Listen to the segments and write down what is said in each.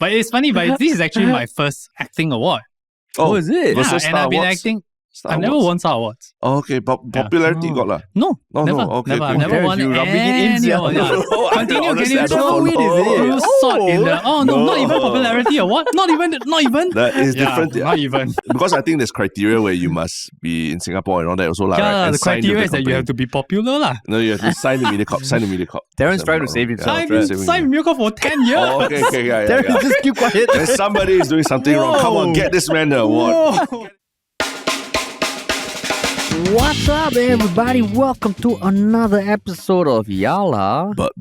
But it's funny, but this is actually my first acting award. Oh, is it? Yeah, Versus and Star I've been Awards? acting. Star I've never Awards. won Star Awards. Oh, okay, popularity got lah. No, No, never. okay, never. okay. I've never Compared won to rubbing it in, any sia. award. Yeah. Oh, Continue. honestly, Can I you don't show know. it? You sort in the... Oh, no, not even No. popularity award. Not even. That is different. Not even. Because I think there's criteria where you must be in Singapore and all that also lah. Yeah, right? And the sign with criteria the is that you have to be popular lah. No, you have to sign the Mediacorp. Sign the Mediacorp. Terrence trying to save himself. I've been signed Milko for 10 years. Oh, okay, yeah. Terrence, just keep quiet. Then somebody is doing something wrong. Come on, get this man the award. Whoa. What's up, everybody? Welcome to another episode of Yala, But.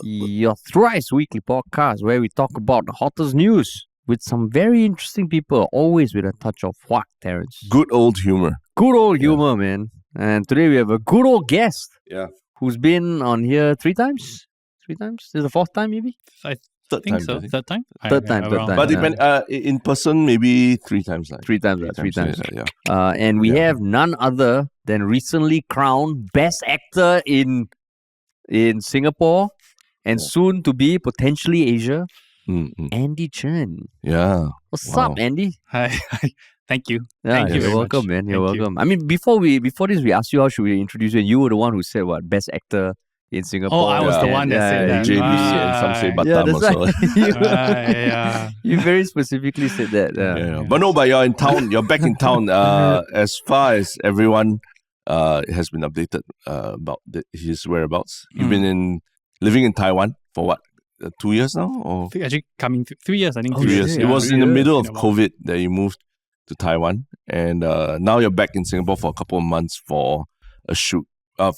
your thrice weekly podcast where we talk about the hottest news with some very interesting people, always with a touch of whack, Terrence. Good old humor. Good old humor, man. And today we have a good old guest. Yeah. Who's been on here three times? This is the fourth time, maybe? Third think time. so. I think. Third time? Third time. But depend. In person, maybe three times. Like. Three times. Yeah. And we have none other than recently crowned Best Actor in Singapore and soon to be potentially Asia, Andie Chen. Yeah. What's up, Andy? Hi. Thank you. Yeah, Thank you you're very welcome, much. man. You're Thank you. welcome. I mean, before this, we asked you how should we introduce you, and you were the one who said what Best Actor in Singapore. Oh, I was the one that said that. JB and some say Right. Batam that's also. right. Yeah. You very specifically said that. Yeah. But you're in town. You're back in town. As far as everyone has been updated about his whereabouts. You've been living in Taiwan for what? 2 years now? Or I think actually coming 3 years. I think 3 years. yeah, It was 3 in the years. middle of In a while. COVID that you moved to Taiwan, and now you're back in Singapore for a couple of months for a shoot.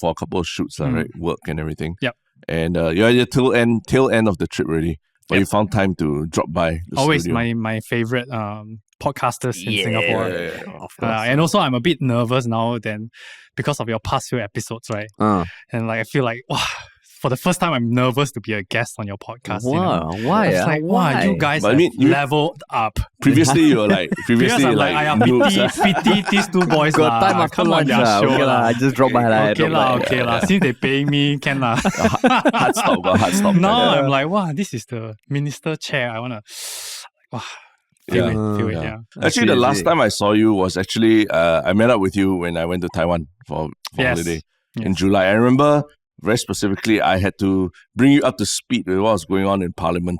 For a couple of shoots, right? Work and everything. Yep. And you're at your tail end of the trip already. But Yep. you found time to drop by the Always studio. my favorite podcasters in Singapore. Of course. And also I'm a bit nervous now then because of your past few episodes, right? And like I feel like wow, for the first time I'm nervous to be a guest on your podcast. You know? Wow. Why? It's like wow, you guys But I have mean, you- leveled up. Previously, you were like, Because I'm like, I noobs, pity these two boys Got lah. time after Come on lunch. their show Okay lah. I just dropped by. Okay lah. Since they paying me, can lah. hard stop. Now I'm like, wow, this is the minister chair. I wanna, wow, feel it. Yeah. Actually, the last time I saw you was actually I met up with you when I went to Taiwan for Yes. holiday in July. I remember very specifically I had to bring you up to speed with what was going on in Parliament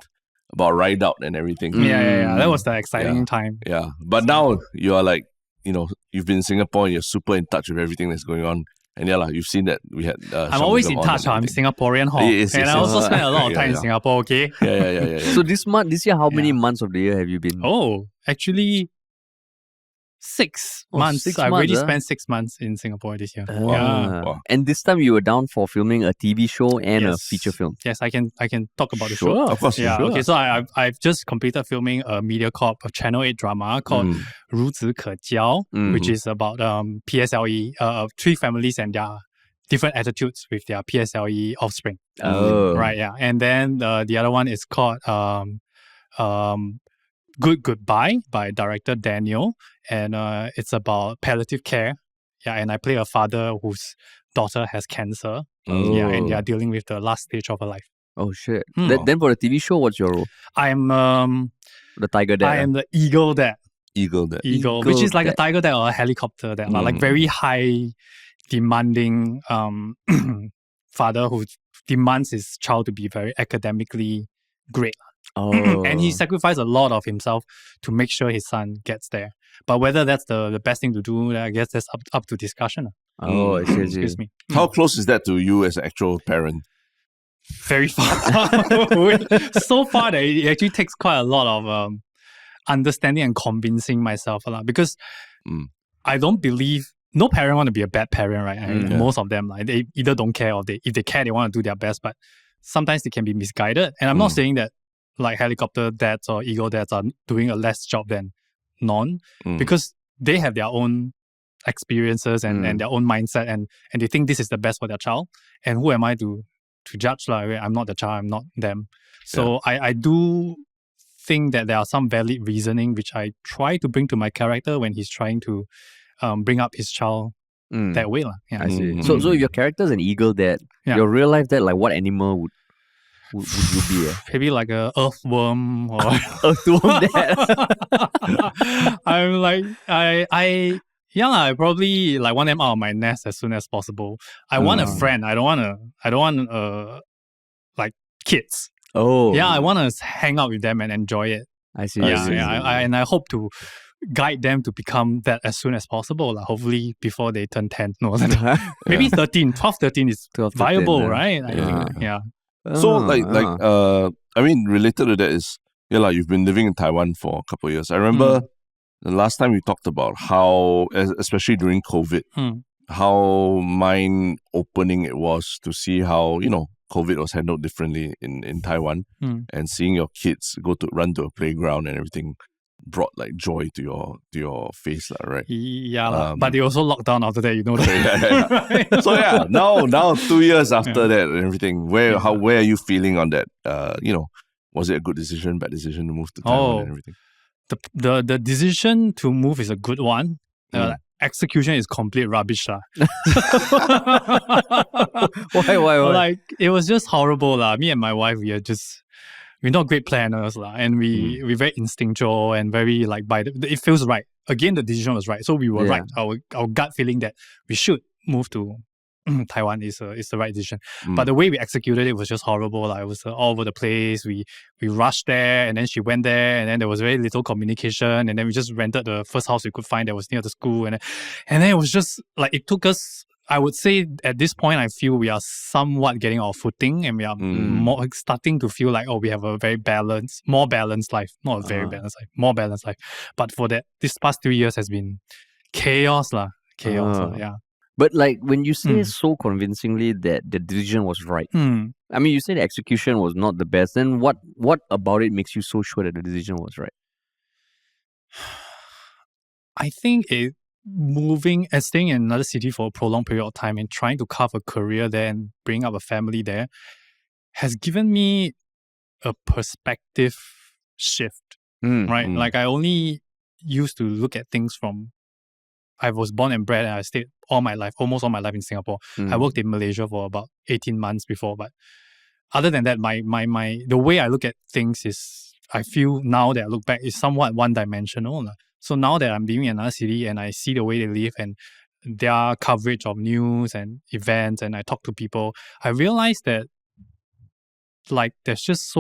about ride out and everything. Yeah. That was the exciting time. Yeah, but now you are like, you've been in Singapore and you're super in touch with everything that's going on. And yeah, you've seen that we had. I'm always in Shanmugam on touch. and I'm everything. Singaporean, Yes, and yes, I also yes. spent a lot of time in Yeah. Singapore. Okay. Yeah. So this year, how many months of the year have you been? Oh, actually, 6 Oh, months. 6 I've already months, spent 6 months in Singapore this year. Wow. Yeah. Wow. And this time you were down for filming a TV show and a Yes. feature film. Yes, I can talk about the Sure. show. Of course. Yeah. sure. Okay. So I've just completed filming a MediaCorp a Channel 8 drama called 孺子可教, which is about PSLE, 3 families and their different attitudes with their PSLE offspring. Oh. Right. Yeah. And then the other one is called Good Goodbye by director Daniel, and it's about palliative care. Yeah, and I play a father whose daughter has cancer. Yeah, and they are dealing with the last stage of her life. Oh shit. Hmm. Then for the TV show, what's your role? I'm The tiger dad. I am the eagle dad. Eagle that. Eagle, which is like dad. a tiger dad or a helicopter dad, like very high demanding father who demands his child to be very academically great. Oh. And he sacrificed a lot of himself to make sure his son gets there. But whether that's the best thing to do, I guess that's up to discussion. Oh, I see. Excuse me. How close is that to you as an actual parent? Very far away. So far that it actually takes quite a lot of understanding and convincing myself a lot, because I don't believe no parent want to be a bad parent, right? I mean, most of them, like, they either don't care or if they care, they want to do their best, but sometimes they can be misguided. And I'm not saying that like helicopter dads or eagle dads are doing a less job than none, because they have their own experiences and their own mindset, and they think this is the best for their child. And who am I to judge? Like, I'm not the child, I'm not them. So I do think that there are some valid reasoning which I try to bring to my character when he's trying to bring up his child that way. Yeah. I see. So if your character's an eagle dad, Yeah. your real life dad, like what animal would would you be? Maybe like a earthworm or Earthworm dad. I'm like I probably like want them out of my nest as soon as possible. I want a friend. I don't want like kids. Oh. Yeah, I want to hang out with them and enjoy it. I see. And I hope to guide them to become that as soon as possible. Hopefully before they turn 10. No, maybe 13. 12, 13 is 12, 13, viable, right? I think, yeah. So I mean, related to that is, you've been living in Taiwan for a couple of years. I remember the last time we talked about how, especially during COVID, how mind-opening it was to see how, COVID was handled differently in Taiwan, and seeing your kids run to a playground and everything brought like joy to your face, right? Yeah, but they also locked down after that, you know that. Right? So now 2 years after that and everything, where are you feeling on that? Was it a good decision, bad decision to move to Taiwan and everything? The decision to move is a good one. Execution is complete rubbish. Why? Like, it was just horrible. Me and my wife, we're not great planners. And we're very instinctual and very like it feels right. Again, the decision was right. So we were right. Our gut feeling that we should move to Taiwan is the right decision. But the way we executed it was just horrible. It was all over the place. We rushed there, and then she went there, and then there was very little communication, and then we just rented the first house we could find that was near the school, and then it was just like, it took us, I would say at this point, I feel we are somewhat getting our footing, and we are more starting to feel like, we have a very more balanced life. Not a very balanced life, more balanced life. But for that, this past 3 years has been chaos. Yeah. But like, when you say so convincingly that the decision was right, I mean, you say the execution was not the best, then what about it makes you so sure that the decision was right? I think staying in another city for a prolonged period of time and trying to carve a career there and bring up a family there has given me a perspective shift, right? Like, I only used to look at things from, I was born and bred and I stayed almost all my life in Singapore. I worked in Malaysia for about 18 months before, but other than that, the way I look at things is, I feel now that I look back, is somewhat one-dimensional. So now that I'm living in another city and I see the way they live and their coverage of news and events, and I talk to people, I realize that like, there's just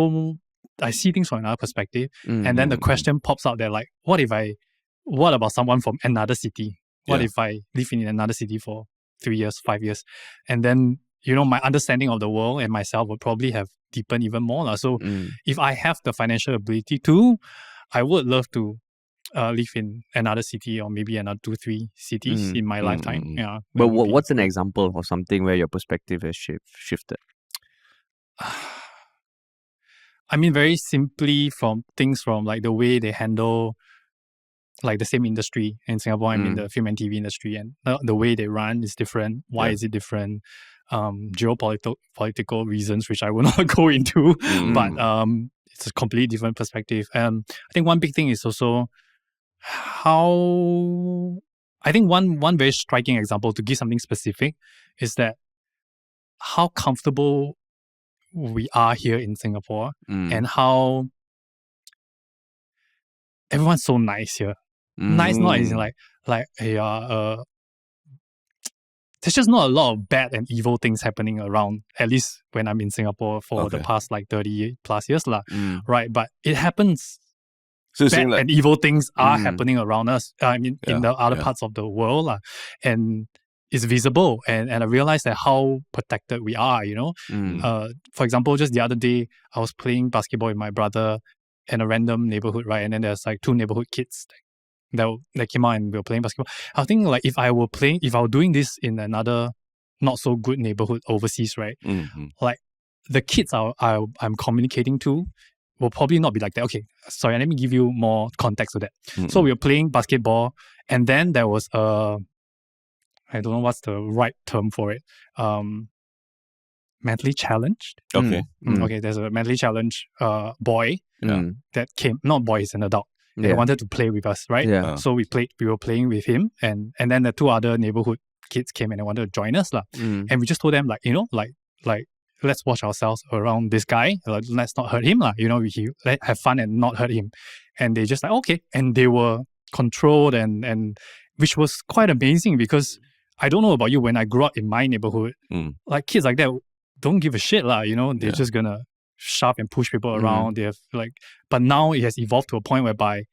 I see things from another perspective. And then the question pops out there, like, what about someone from another city? What if I live in another city for 3 years, 5 years? And then, my understanding of the world and myself would probably have deepened even more. So if I have the financial ability to, I would love to live in another city, or maybe another 2-3 cities in my lifetime. Yeah. But what's an example of something where your perspective has shifted? I mean, very simply from things from like the way they handle like the same industry in Singapore. I'm in the film and TV industry, and the way they run is different. Why is it different? Geopolitical reasons, which I will not go into, but it's a completely different perspective. I think one big thing is also how, I think one very striking example, to give something specific, is that how comfortable we are here in Singapore, and how everyone's so nice here. Nice, not as in like hey, there's just not a lot of bad and evil things happening around, at least when I'm in Singapore for the past like 30 plus years, right? But it happens. So bad and evil things are happening around us. I mean, in the other parts of the world, and it's visible. And I realized that how protected we are, For example, just the other day, I was playing basketball with my brother in a random neighborhood, right? And then there's like 2 neighborhood kids that came out and we were playing basketball. I think like if I were doing this in another not so good neighborhood overseas, right? Like the kids I'm communicating to will probably not be like that. Okay, sorry, let me give you more context to that. So we were playing basketball, and then there was I don't know what's the right term for it. Mentally challenged. Okay. Okay, there's a mentally challenged boy that came. Not boy, he's an adult. They wanted to play with us, right? Yeah. So we were playing with him, and then the 2 other neighborhood kids came and they wanted to join us, and we just told them like, let's watch ourselves around this guy. Let's not hurt him, let have fun and not hurt him. And they just like, okay. And they were controlled and which was quite amazing because I don't know about you, when I grew up in my neighborhood, like kids like that don't give a shit, they're just gonna shove and push people around. They have but now it has evolved to a point whereby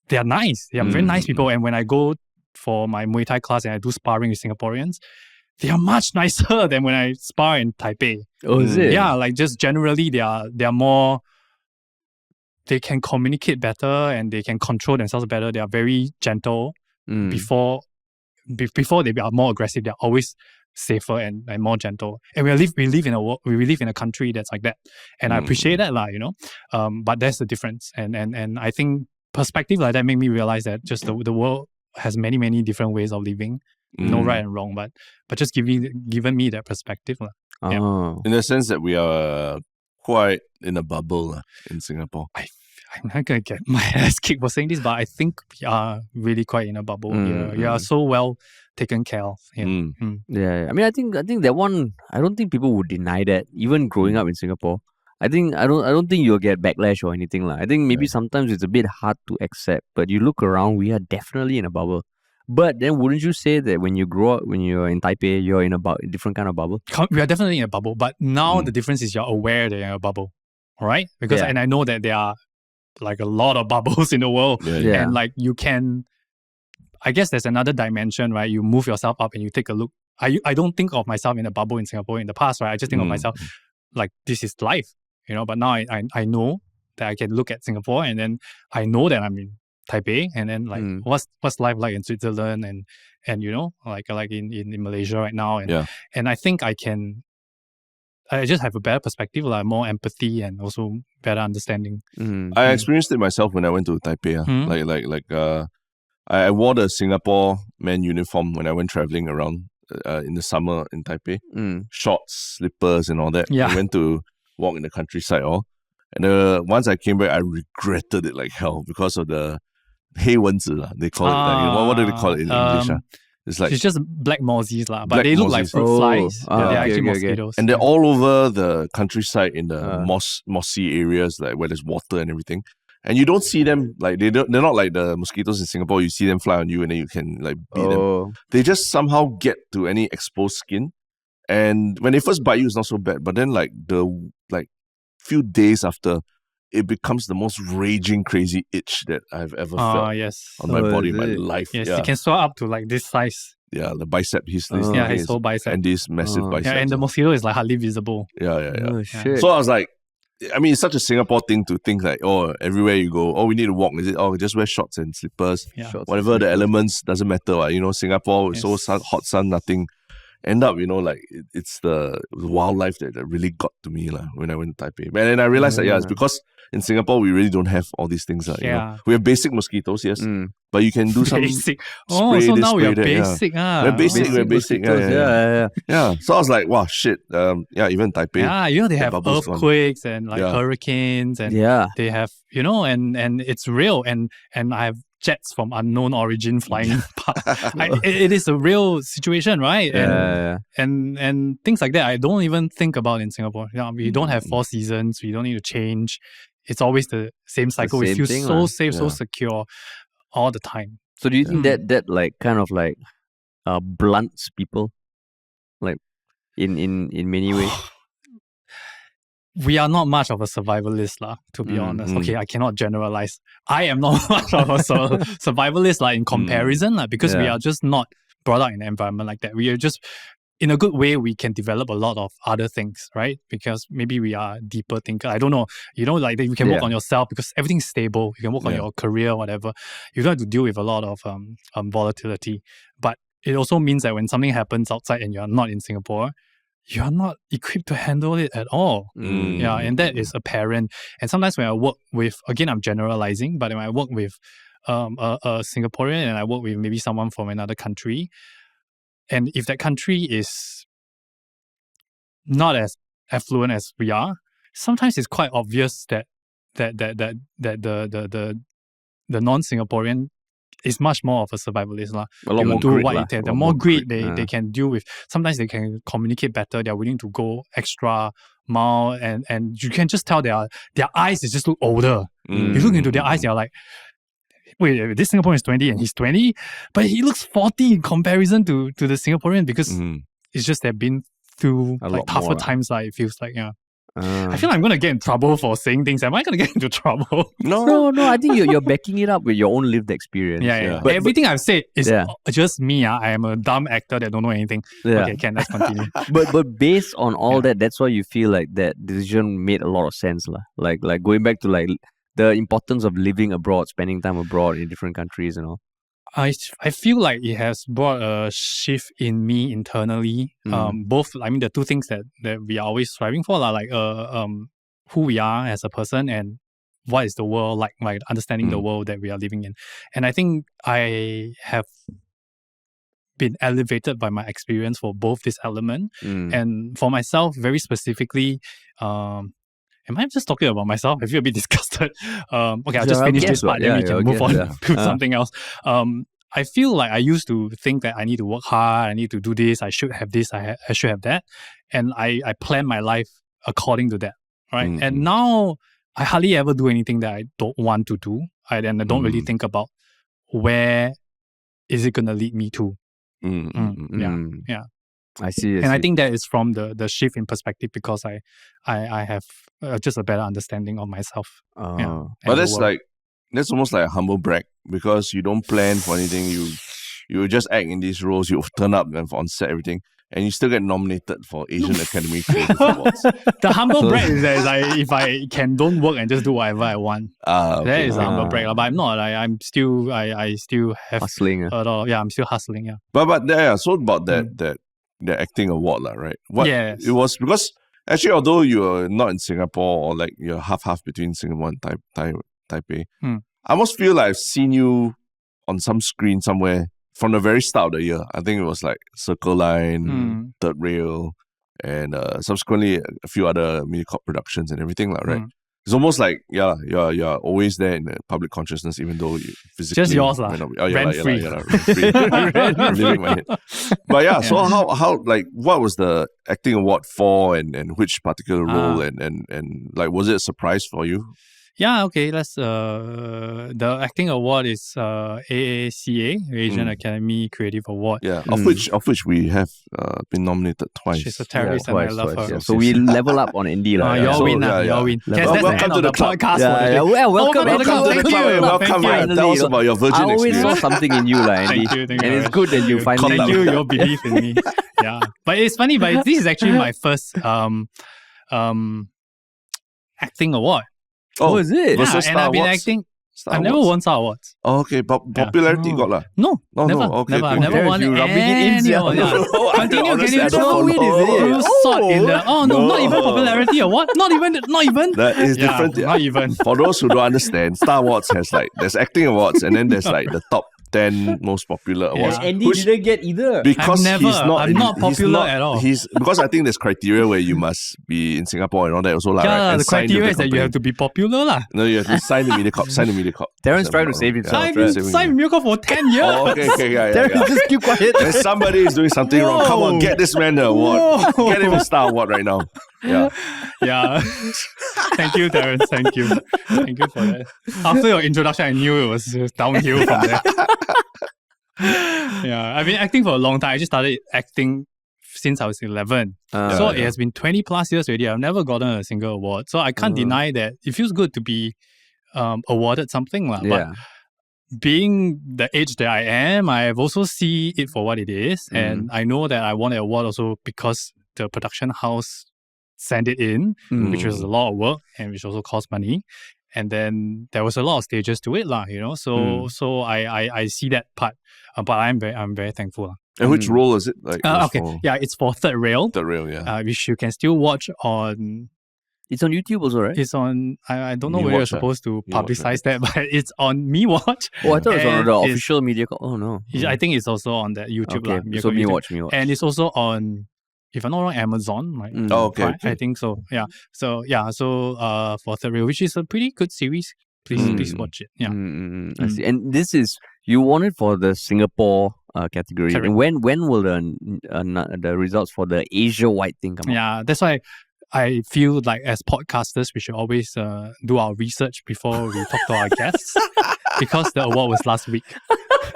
they are nice. They are very nice people. And when I go for my Muay Thai class and I do sparring with Singaporeans, they are much nicer than when I spar in Taipei. Oh, is it? Yeah, like just generally they are more, they can communicate better and they can control themselves better. They are very gentle. Before they are more aggressive, they're always safer and more gentle. And we live in a country that's like that. And I appreciate that, but there's the difference. And I think perspective like that made me realize that just the world has many, many different ways of living. No right and wrong, but just given me that perspective. Yeah. Oh. In the sense that we are quite in a bubble in Singapore. I'm not going to get my ass kicked for saying this, but I think we are really quite in a bubble here. You are so well taken care of. Yeah. I mean, I think that one, I don't think people would deny that, even growing up in Singapore. I don't think you'll get backlash or anything. I think maybe sometimes it's a bit hard to accept, but you look around, we are definitely in a bubble. But then wouldn't you say that when you grow up, when you're in Taipei, you're in a different kind of bubble? We are definitely in a bubble, but now the difference is you're aware that you're in a bubble, all right? Because and I know that there are like a lot of bubbles in the world, and like you can, I guess there's another dimension, right? You move yourself up and you take a look. I don't think of myself in a bubble in Singapore in the past, right? I just think of myself like this is life, But now I know that I can look at Singapore, and then I know that I'm in Taipei, and then like what's life like in Switzerland and like in Malaysia right now, and I think I just have a better perspective, like more empathy and also better understanding. I experienced it myself when I went to Taipei. I wore the Singapore man uniform when I went traveling around in the summer in Taipei. Shorts, slippers, and all that. I went to walk in the countryside and once I came back, I regretted it like hell because of the 黑蚊子 they call it. What do they call it in English? It's like, it's just black mozzies but they look like fruit flies. They're actually mosquitoes. And they're all over the countryside in the mossy areas, like where there's water and everything. And you don't see them, like they're not like the mosquitoes in Singapore. You see them fly on you and then you can like beat them. They just somehow get to any exposed skin. And when they first bite you, it's not so bad. But then like few days after, it becomes the most raging, crazy itch that I've ever felt on my body in my life. Yes, it can swell up to like this size. Yeah, the bicep. His whole bicep. And these massive biceps. Yeah, and the mosquito is like hardly visible. Yeah. Oh, shit. So I was like, I mean, it's such a Singapore thing to think like, everywhere you go, we need to walk. Is it? Just wear shorts and slippers. Yeah. Whatever the elements, doesn't matter. Singapore, so hot sun, nothing. End up, like it's the wildlife that really got to me when I went to Taipei. And then I realized that it's because in Singapore we really don't have all these things. We have basic mosquitoes, yes, but you can do some basic. Spray So this, now we are spray that, basic. We're basic. Yeah. So I was like, wow, shit. Even Taipei. They have earthquakes and like hurricanes, and they have and it's real. And I have jets from unknown origin flying past. It is a real situation, right? And things like that I don't even think about in Singapore. We don't have 4 seasons. We don't need to change. It's always the same cycle. We feel so safe, so secure all the time. So do you think that like kind of like blunts people, like in many ways? We are not much of a survivalist, to be honest. Okay, I cannot generalize. I am not much of a survivalist, in comparison, because we are just not brought up in an environment like that. We are just, in a good way, we can develop a lot of other things, right? Because maybe we are deeper thinkers. I don't know. Like you can work on yourself because everything's stable. You can work on your career, whatever. You don't have to deal with a lot of volatility. But it also means that when something happens outside and you're not in Singapore, you're not equipped to handle it at all. And that is apparent. And sometimes when I work with, again, I'm generalizing, but when I work with a Singaporean and I work with maybe someone from another country, and if that country is not as affluent as we are, sometimes it's quite obvious that the non-Singaporean it's much more of a survivalist lah. A lot They will more do grit what lah. it takes. A The lot more more grit grit. they can deal with. Sometimes they can communicate better. They're willing to go extra mile, and you can just tell their eyes is just look older. You look into their eyes, you're like, wait, this Singaporean is 20 and he's 20, but he looks 40 in comparison to the Singaporean because it's just they've been through A like lot tougher more, times. Like it feels like I feel like I'm gonna get in trouble for saying things. Am I gonna get into trouble? No. I think you're backing it up with your own lived experience. Yeah. But Everything I've said is Yeah. just me. I am a dumb actor that don't know anything. Yeah. Okay, let's continue. but based on all that, that's why you feel like that decision made a lot of sense, lah. Like going back to like the importance of living abroad, spending time abroad in different countries and all. I feel like it has brought a shift in me internally. Both, I mean, the two things that we are always striving for, like who we are as a person and what is the world like understanding the world that we are living in. And I think I have been elevated by my experience for both this element. And for myself, very specifically, am I just talking about myself? I feel a bit disgusted. Okay, I'll just finish this part, then we can move on to something else. I feel like I used to think that I need to work hard, I need to do this, I should have this, I should have that. And I plan my life according to that, right? And now I hardly ever do anything that I don't want to do. And I don't really think about where is it going to lead me to. Yeah. I see. I think that is from the shift in perspective because I have just a better understanding of myself. But that's almost like a humble brag because you don't plan for anything. You just act in these roles. You turn up and on set everything, and you still get nominated for Asian Academy Creative Awards. The humble brag is that if I don't work and just do whatever I want, that is a humble brag. But I'm not. I'm still. I still have hustling. I'm still hustling. Yeah. But so about that the acting award, right? Yes. It was because actually, although you're not in Singapore or like you're half between Singapore and Taipei, I almost feel like I've seen you on some screen somewhere from the very start of the year. I think it was like Circle Line, Third Rail, and subsequently a few other Mediacorp productions and everything, right? It's almost like you're always there in the public consciousness, even though you physically just yours lah. Rent free. Living my head. But so how like what was the acting award for, and which particular role, and like was it a surprise for you? Yeah, okay. Let's the acting award is AACA, Asian Academy Creative Award. Yeah, of which we have been nominated twice. She's a terrorist and I love her. Yeah. So we level up on Andy. Y'all win. Welcome to the podcast. Welcome to the club. Welcome. Tell us about your Virgin I always experience. saw something in you, Andy. Thank you and it's good that you finally. Thank you, your belief in me. Yeah, but it's funny. But this is actually my first acting award. Oh, is it? Yeah, and I've been acting. I've never won Star Awards. Oh, okay, but popularity got lah. No, never. Okay, never. okay. I've never won any award. Continue. Can you don't win, is it? Sort in the not even popularity award. Not even. That is different. Not even. For those who don't understand, Star Awards has there's acting awards and then there's like the top 10 most popular awards. And Andy didn't get either. Because I'm not popular at all. Because I think there's criteria where you must be in Singapore and all that also. Yeah, the criteria is that you have to be popular lah. No, you have to sign the Mediacorp. Terrence trying to save himself. I've been signed Mediacorp for 10 years. Oh, okay, yeah. Terrence, just keep quiet. And somebody is doing something wrong. Come on, get this man the award. Get him a Star Award right now. Yeah. Thank you, Terrence. Thank you for that. After your introduction, I knew it was just downhill from there. Yeah, I've been acting for a long time. I just started acting since I was 11. So it has been 20 plus years already. I've never gotten a single award. So I can't deny that it feels good to be awarded something. But being the age that I am, I have also see it for what it is. And I know that I won an award also because the production house sent it in, which was a lot of work and which also cost money. And then there was a lot of stages to it, So I see that part, but I'm very thankful. And which role is it? It's for Third Rail. Third Rail, yeah. Which you can still watch on. It's on YouTube also, right? It's on. I don't know whether you're supposed to publicize that, but it's on Me Watch. Oh, I thought it was on the official media. Oh no, I think it's also on that YouTube. Okay, so Me Watch. And it's also on, if I'm not wrong, Amazon, right? Okay. I think so. Yeah. So for Third Rail, which is a pretty good series. Please watch it. Yeah. I see. And this is You won it for the Singapore category. Correct. And when will the results for the Asia White thing come out? Yeah, that's why I feel like as podcasters, we should always do our research before we talk to our guests because the award was last week.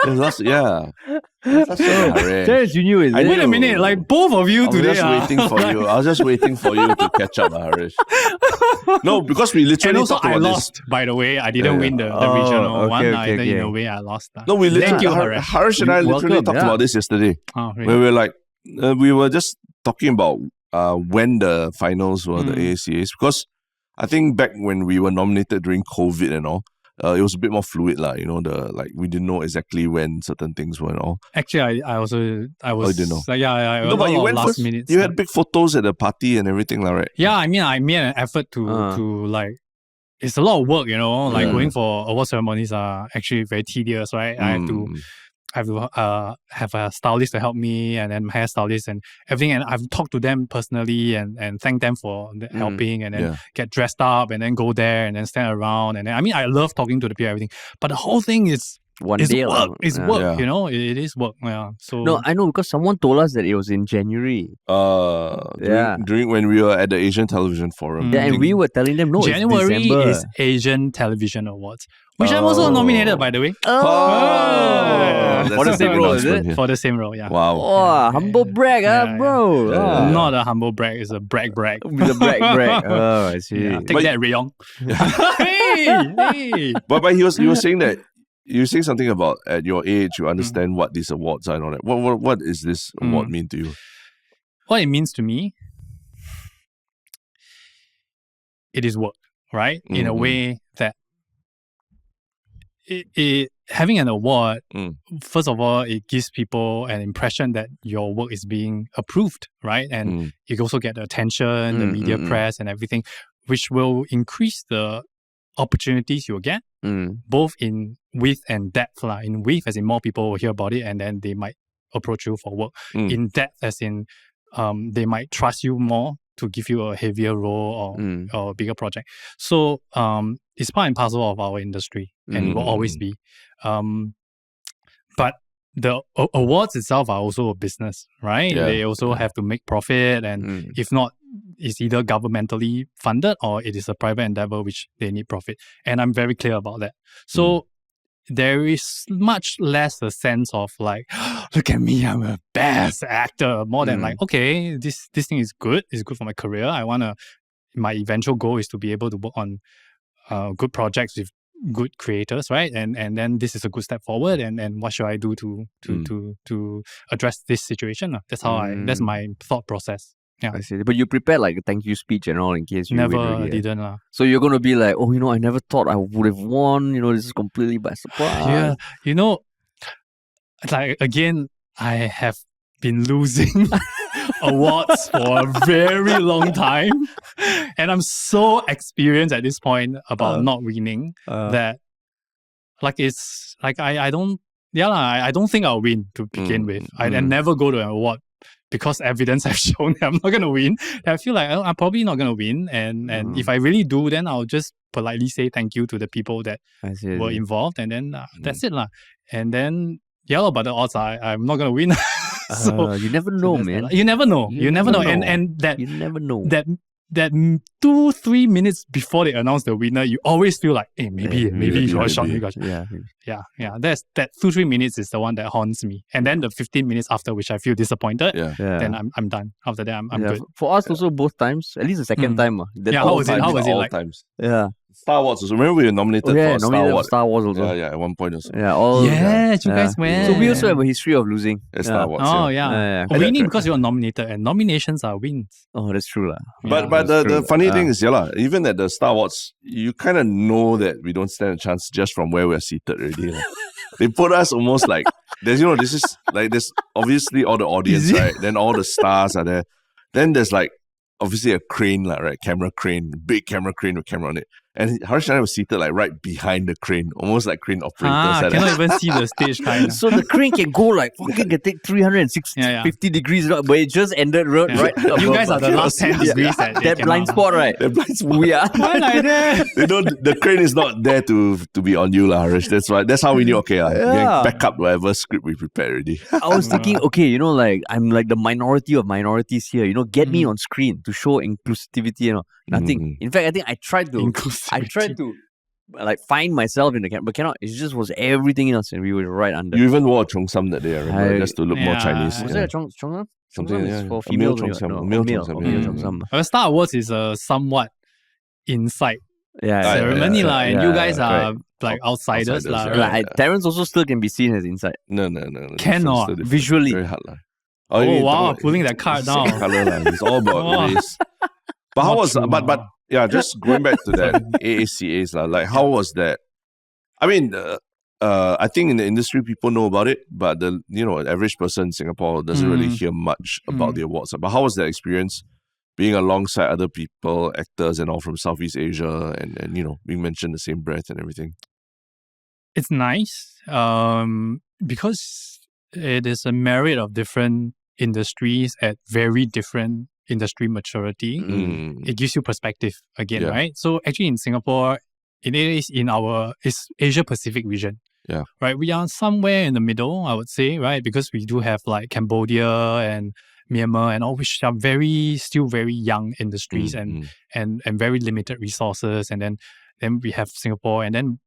That's so Terence, you knew it. I Wait a minute, like both of you I was today. just waiting for you. I was just waiting for you to catch up, Harish. No, because we literally And also, talked I about lost, by the way. I didn't Yeah. win the Oh, regional one. okay. In a way, I lost. this. No, we literally. Thank you, Harish and I literally Welcome, talked yeah. about this yesterday. Oh, really? Where we were like, we were just talking about when the finals were, the Mm. AACAs, because I think back when we were nominated during COVID and all, it was a bit more fluid, we didn't know exactly when certain things were and all. Actually, I was. you didn't know? Like, yeah, No, but you went last first. minute. You had big photos at the party and everything, right? Yeah, I mean, I made an effort to like. It's a lot of work, Like Yeah. going for award ceremonies are actually very tedious, right? I have to have a stylist to help me, and then my hairstylist and everything. And I've talked to them personally and thank them for helping, and then Yeah. get dressed up and then go there and then stand around. And then, I mean, I love talking to the people, everything. But the whole thing is One it's day. work. It's work, Yeah. It is work. Yeah. So No, I know because someone told us that it was in January. During when we were at the Asian Television Forum. Yeah, and we were telling them, no, January it's December. is Asian Television Awards, which I'm also nominated, by the way. That's For the a same big role, is announcement it? here. For the same role, yeah. Wow. Oh, humble brag, Yeah, bro. Yeah, Ah. Not a humble brag, it's a brag. With a brag. Oh, I see. Yeah, take But- that, Yong. hey. But he was saying that you were saying something about at your age you understand what these awards are and all that. What is this award mean to you? What it means to me, it is work, right? In a way that having an award, first of all, it gives people an impression that your work is being approved, right? And you also get the attention, the media press and everything, which will increase the opportunities you'll get, both in width and depth. In width, as in more people will hear about it and then they might approach you for work. In depth, as in they might trust you more to give you a heavier role or a bigger project. So it's part and parcel of our industry and will always be. But the awards itself are also a business, right? Yeah. They also have to make profit, and if not, it's either governmentally funded or it is a private endeavor which they need profit. And I'm very clear about that. So there is much less a sense of like, look at me, I'm a best actor, more than like, okay, this thing is good. It's good for my career. My eventual goal is to be able to work on good projects with good creators, right? And then this is a good step forward. And what should I do to address this situation? That's how that's my thought process. Yeah. I see. But you prepared like a thank you speech and all in case you win Never already, didn't. So you're going to be like, oh, I never thought I would have won. This is completely by surprise. Yeah. Like, again, I have been losing awards for a very long time. And I'm so experienced at this point about not winning that, like, it's like, I don't think I'll win to begin with. I never go to an award because evidence has shown that I'm not going to win. And I feel like I'm probably not going to win. And if I really do, then I'll just politely say thank you to the people that were involved. And then that's it. And then, but the odds are I'm not going to win. So you never know, man. You never know. You never know. And that You never know. that 2-3 minutes before they announce the winner, you always feel like, hey, maybe you got a shot. Yeah. That's that 2-3 minutes is the one that haunts me. And then the 15 minutes after which I feel disappointed, then I'm done. After that, I'm good. For us also both times, at least the second time. How was it? How was it all like? times. Yeah. Star Wars also. Remember we were nominated for Star nominated for Wars. Star Wars also. Yeah, at one point also. Yeah, You guys went. So we also have a history of losing. Star Wars. Oh, Yeah. Winning because you're nominated, and nominations are wins. Oh, that's true. But the funny thing is, even at the Star Wars, you kind of know that we don't stand a chance just from where we're seated already. They put us almost like there's this is like there's obviously all the audience, right? Then all the stars are there. Then there's like obviously a crane, right? Camera crane, big camera crane with camera on it. And Harish and I were seated like right behind the crane, almost like crane operators. Cannot even see the stage kind. So the crane can go like fucking can take 350 degrees, but it just ended right above. You guys are the last 10 degrees that blind spot, right? The blind spot. We are. Why like that? The crane is not there to be on you, Harish. That's why. That's how we knew. Okay, back up whatever script we prepared already. I was thinking, okay, like I'm like the minority of minorities here. Get me on screen to show inclusivity. Nothing. In fact, I think I tried to like find myself in the camera, but cannot. It just was everything else, and we were right under. You even wore a cheongsam that day, I remember, just to look more Chinese. Was there a cheongsam? Something is for a female male cheongsam. Male cheongsam. Star Awards is a somewhat inside ceremony, and you guys are like outsiders. Terrence also still can be seen as inside. No. Cannot. Visually. Very hard. Oh wow, pulling that card down. It's all about race. But how was but yeah, just going back to that AACAs, like how was that? I mean, I think in the industry people know about it, but the average person in Singapore doesn't really hear much about the awards. But how was that experience being alongside other people, actors and all from Southeast Asia, and being mentioned the same breath and everything? It's nice because it is a merit of different industries at very different industry maturity. It gives you perspective again, right? So actually in Singapore, it is in our Asia Pacific region. Yeah. Right. We are somewhere in the middle, I would say, right? Because we do have like Cambodia and Myanmar and all, which are still very young industries and very limited resources. And then we have Singapore, and then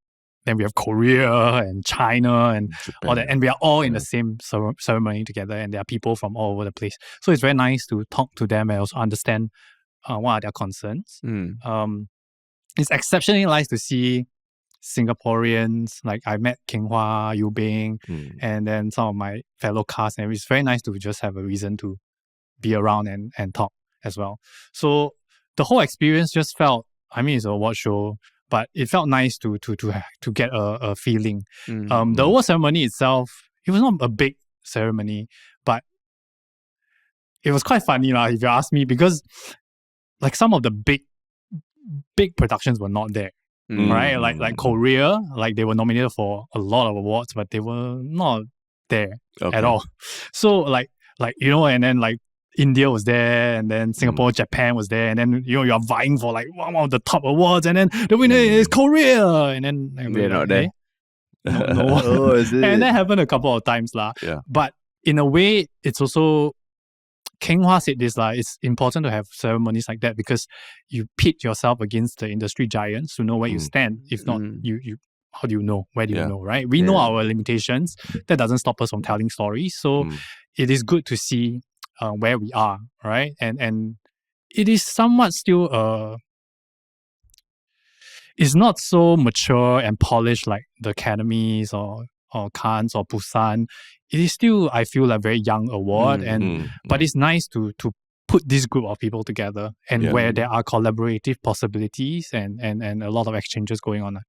we have Korea and China and Japan, all that. And we are all in the same ceremony together, and there are people from all over the place. So it's very nice to talk to them and also understand what are their concerns. It's exceptionally nice to see Singaporeans. Like I met Keng Hua, Yu Bing, and then some of my fellow cast, and it's very nice to just have a reason to be around and talk as well. So the whole experience just felt, I mean, it's a award show, but it felt nice to get a feeling. The award ceremony itself, it was not a big ceremony, but it was quite funny if you ask me, because like some of the big productions were not there. Right, like Korea, like they were nominated for a lot of awards, but they were not there at all. So like and then like India was there, and then Singapore, Japan was there, and then you're vying for like one of the top awards, and then the winner is Korea, and then they're not there. No. Oh, is it? And that happened a couple of times Yeah. But in a way, it's also, Keng Hua said this, it's important to have ceremonies like that because you pit yourself against the industry giants to know where you stand. If not, you how do you know? Where do you know, right? We know our limitations. That doesn't stop us from telling stories. So it is good to see where we are, right? And it is somewhat still it's not so mature and polished like the academies or Cannes or Busan. It is still, I feel, a very young award, but it's nice to put this group of people together and where there are collaborative possibilities and a lot of exchanges going on.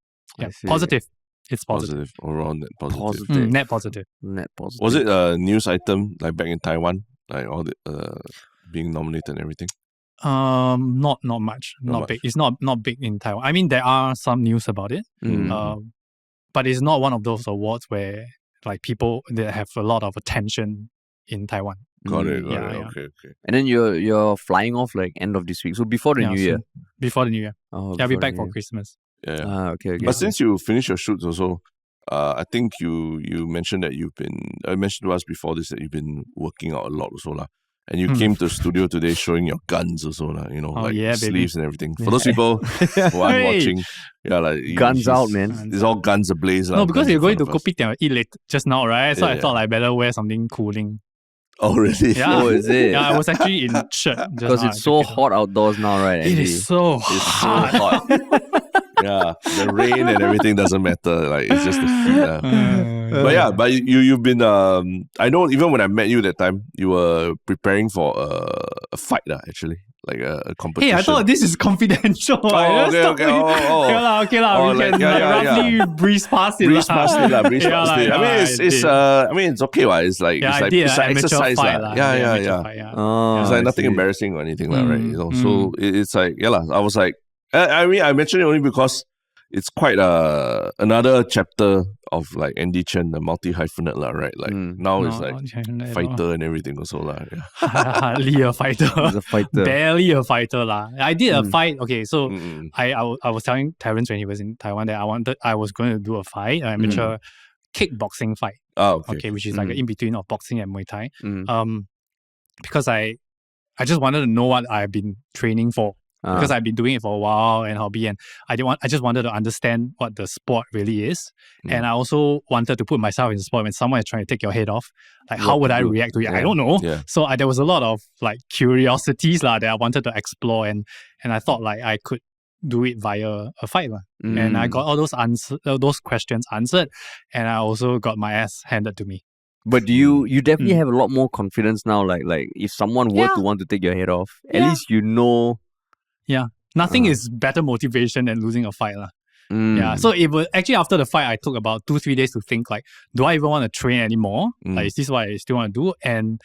Positive. It's positive. Overall net positive. Net positive. Was it a news item like back in Taiwan, like all the being nominated and everything? Not much. Not big. It's not big in Taiwan. I mean, there are some news about it, but it's not one of those awards where like people that have a lot of attention in Taiwan. Got it. Okay. And then you're flying off like end of this week, so before the New Year. Before the New Year. I'll be back for Christmas. Yeah. Okay. But since you finished your shoots also, I think you mentioned that I mentioned to us before this that you've been working out a lot also lah. And you came to the studio today showing your guns also lah, sleeves and everything. For those people who aren't watching, guns out, man. It's all guns ablaze. No, because you're going to Kopitiam eat late just now, right? So I thought I better wear something cooling. Oh, really? Yeah. Oh, is it? Yeah, I was actually in shirt. Because it's so hot outdoors now, right? It is so hot. Yeah, the rain and everything doesn't matter. Like it's just the heat. But you've been. I know even when I met you that time, you were preparing for a fight actually, like a competition. Hey, I thought this is confidential. Oh, okay. Okay lah. We can roughly breeze past it. Breeze past it. I mean, it's okay. It's like it's an exercise. Yeah. It's like nothing embarrassing or anything, right? So it's like I was like. I mean, I mentioned it only because it's quite another chapter of like Andie Chen, the multi-hyphenate lah, right? Like now it's like fighter and everything also lah. Yeah. Hardly a fighter. He's a fighter. Barely a fighter lah. I did a fight. Okay, so I was telling Terrence when he was in Taiwan that I was going to do a fight, an amateur kickboxing fight. Oh, okay. Which is like an in-between of boxing and Muay Thai. Because I just wanted to know what I've been training for. Because I've been doing it for a while and hobby, and I just wanted to understand what the sport really is. And I also wanted to put myself in the sport when someone is trying to take your head off. Like, how would I react to it? I don't know. Yeah. So there was a lot of like curiosities that I wanted to explore, and I thought like I could do it via a fight. And I got all those questions answered, and I also got my ass handed to me. But do you definitely have a lot more confidence now? Like if someone were to want to take your head off, at least you know. Yeah, nothing is better motivation than losing a fight. Yeah, so it was actually after the fight, I took about 2-3 days to think like, do I even want to train anymore? Like, is this what I still want to do? And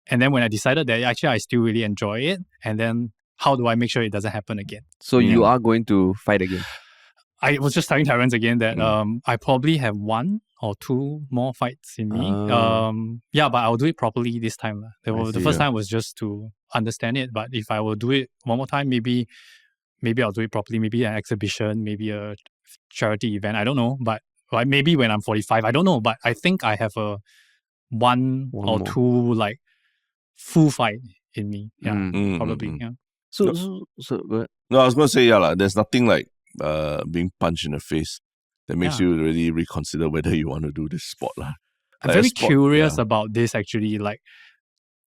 then when I decided that actually I still really enjoy it, and then how do I make sure it doesn't happen again? So you are going to fight again? I was just telling Terrence again that I probably have 1 or 2 more fights in me. Yeah, but I'll do it properly this time. The first time was just to understand it, but if I will do it one more time, maybe I'll do it properly. Maybe an exhibition, maybe a charity event. I don't know, but like maybe when I'm 45, I don't know. But I think I have a one or more. 2 like full fight in me. Yeah, probably. Yeah. So no, I was gonna say there's nothing like being punched in the face that makes you really reconsider whether you want to do this sport. I'm very curious about this actually, like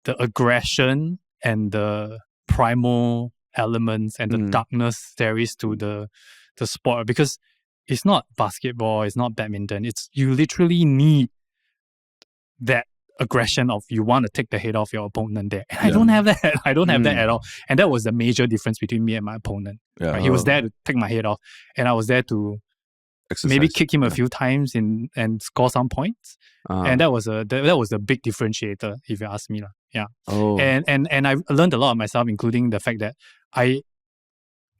the aggression and the primal elements and the darkness there is to the sport, because it's not basketball, it's not badminton. It's you literally need that aggression of you want to take the head off your opponent there. And I don't have that. I don't have that at all. And that was the major difference between me and my opponent. Yeah. Right? He was there to take my head off, and I was there to maybe kick him a few times and score some points. And that was a big differentiator, if you ask me. Yeah. Oh. And I learned a lot of myself, including the fact that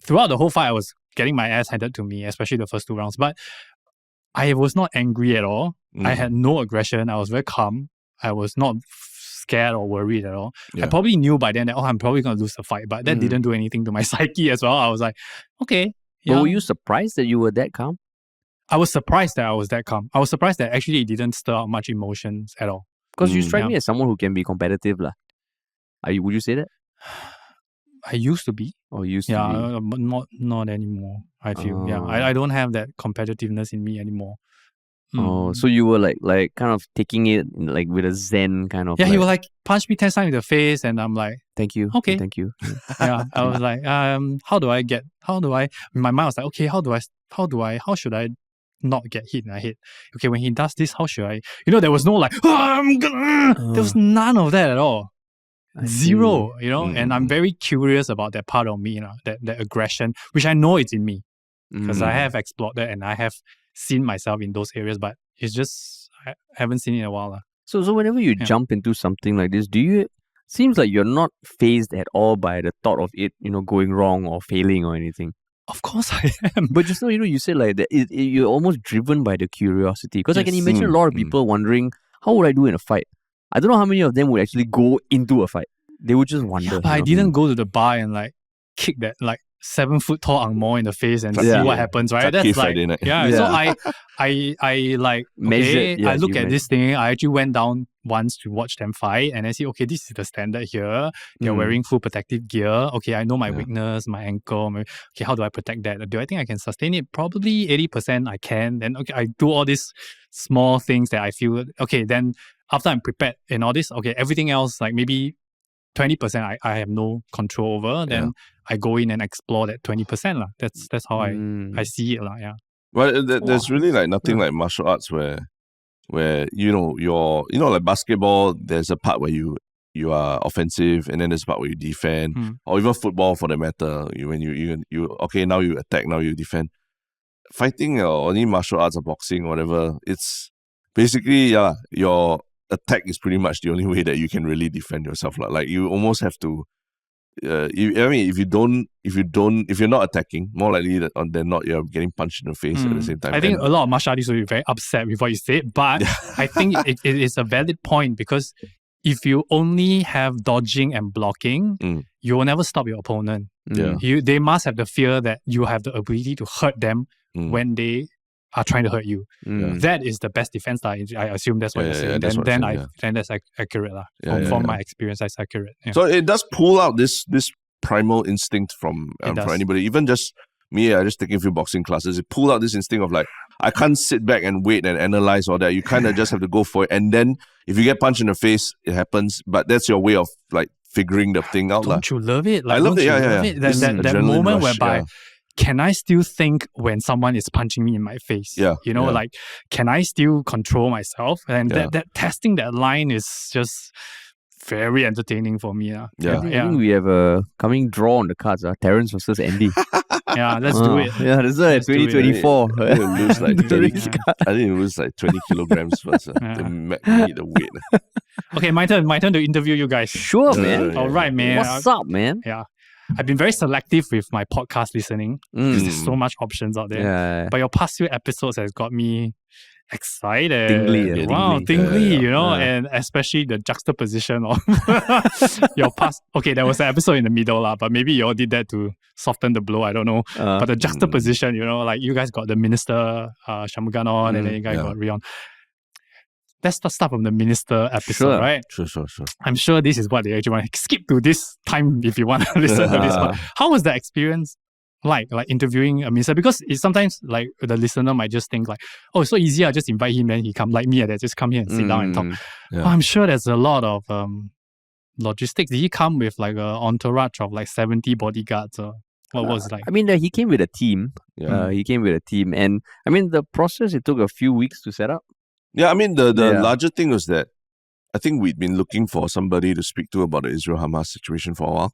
throughout the whole fight, I was getting my ass handed to me, especially the first 2 rounds. But I was not angry at all. I had no aggression. I was very calm. I was not scared or worried at all. Yeah. I probably knew by then that, I'm probably going to lose the fight. But that didn't do anything to my psyche as well. I was like, okay. Yeah. But were you surprised that you were that calm? I was surprised that I was that calm. I was surprised that actually it didn't stir up much emotions at all. Because you strike me as someone who can be competitive. Would you say that? I used to be. Or used to be? But not anymore, I feel. Yeah, I don't have that competitiveness in me anymore. Oh, so you were like kind of taking it like with a zen kind of. Yeah, he was like punch me 10 times in the face, and I'm like, thank you. Okay, thank you. Yeah, I was like, in my mind was like, okay, how should I not get hit in the head? Okay, when he does this, how should I? There was no like, there was none of that at all. Zero, and I'm very curious about that part of me, that aggression, which I know it's in me because I have explored that and I have seen myself in those areas, but it's just I haven't seen it in a while. So whenever you jump into something like this, seems like you're not fazed at all by the thought of it, going wrong or failing or anything? Of course I am. But just so you said like that, you're almost driven by the curiosity. Because I can imagine a lot of people wondering, how would I do in a fight? I don't know how many of them would actually go into a fight. They would just wonder. Yeah, but I didn't go to the bar and like kick that like 7 foot tall angmoh in the face and see what happens, right? That's like, so I like measured. I look at this thing. I actually went down once to watch them fight, and I see, okay, this is the standard here. They're wearing full protective gear. Okay, I know my weakness, my ankle. Okay, how do I protect that? Do I think I can sustain it? Probably 80% I can. Then okay, I do all these small things that I feel okay. Then after I'm prepared and all this, okay, everything else like maybe 20% I have no control over. Then I go in and explore that 20%. That's how I see it. Yeah. Well, there's really like nothing like martial arts where you're like basketball, there's a part where you are offensive and then there's a part where you defend, or even football for that matter. When you okay, now you attack, now you defend. Fighting or any martial arts or boxing or whatever, it's basically your attack is pretty much the only way that you can really defend yourself. Like you almost have to if you're not attacking, more likely than not, you're getting punched in the face at the same time. I think a lot of martial artists will be very upset with what you said, but I think it is a valid point, because if you only have dodging and blocking, you will never stop your opponent. They must have the fear that you have the ability to hurt them when they are trying to hurt you. That is the best defense. I assume that's what you're saying. Then that's accurate. From my experience, that's accurate. Yeah. So it does pull out this primal instinct from anybody. Even just me, I just taking a few boxing classes. It pull out this instinct of like, I can't sit back and wait and analyze all that. You kind of just have to go for it. And then if you get punched in the face, it happens. But that's your way of like figuring the thing out. Don't you love it? Like, I love it. That moment whereby, can I still think when someone is punching me in my face? Like, can I still control myself? And that testing that line is just very entertaining for me. I think we have a coming draw on the cards. Terrence versus Andy. Let's do it. Yeah, this is 2024. I think it lose like 20 kilograms first. They need the weight. Okay, my turn to interview you guys. Sure, man. All right, man. What's up, man? Yeah. I've been very selective with my podcast listening because there's so much options out there. But your past few episodes has got me excited. Tingly. Tingly, and especially the juxtaposition of your past. Okay, there was an episode in the middle, but maybe you all did that to soften the blow. I don't know. But the juxtaposition, like you guys got the minister Shanmugam on, and then you guys got Rion. Let's start from the minister episode, right? Sure. I'm sure this is what they actually want to skip to this time if you want to listen to this. But how was the experience like interviewing a minister? Because it's sometimes like the listener might just think like, oh, it's so easy, I'll just invite him and he come like me and just come here and sit down and talk. Well, I'm sure there's a lot of logistics. Did he come with like an entourage of like 70 bodyguards or what was it like? I mean, he came with a team. And I mean, the process, it took a few weeks to set up. Yeah, I mean, the larger thing was that I think we'd been looking for somebody to speak to about the Israel-Hamas situation for a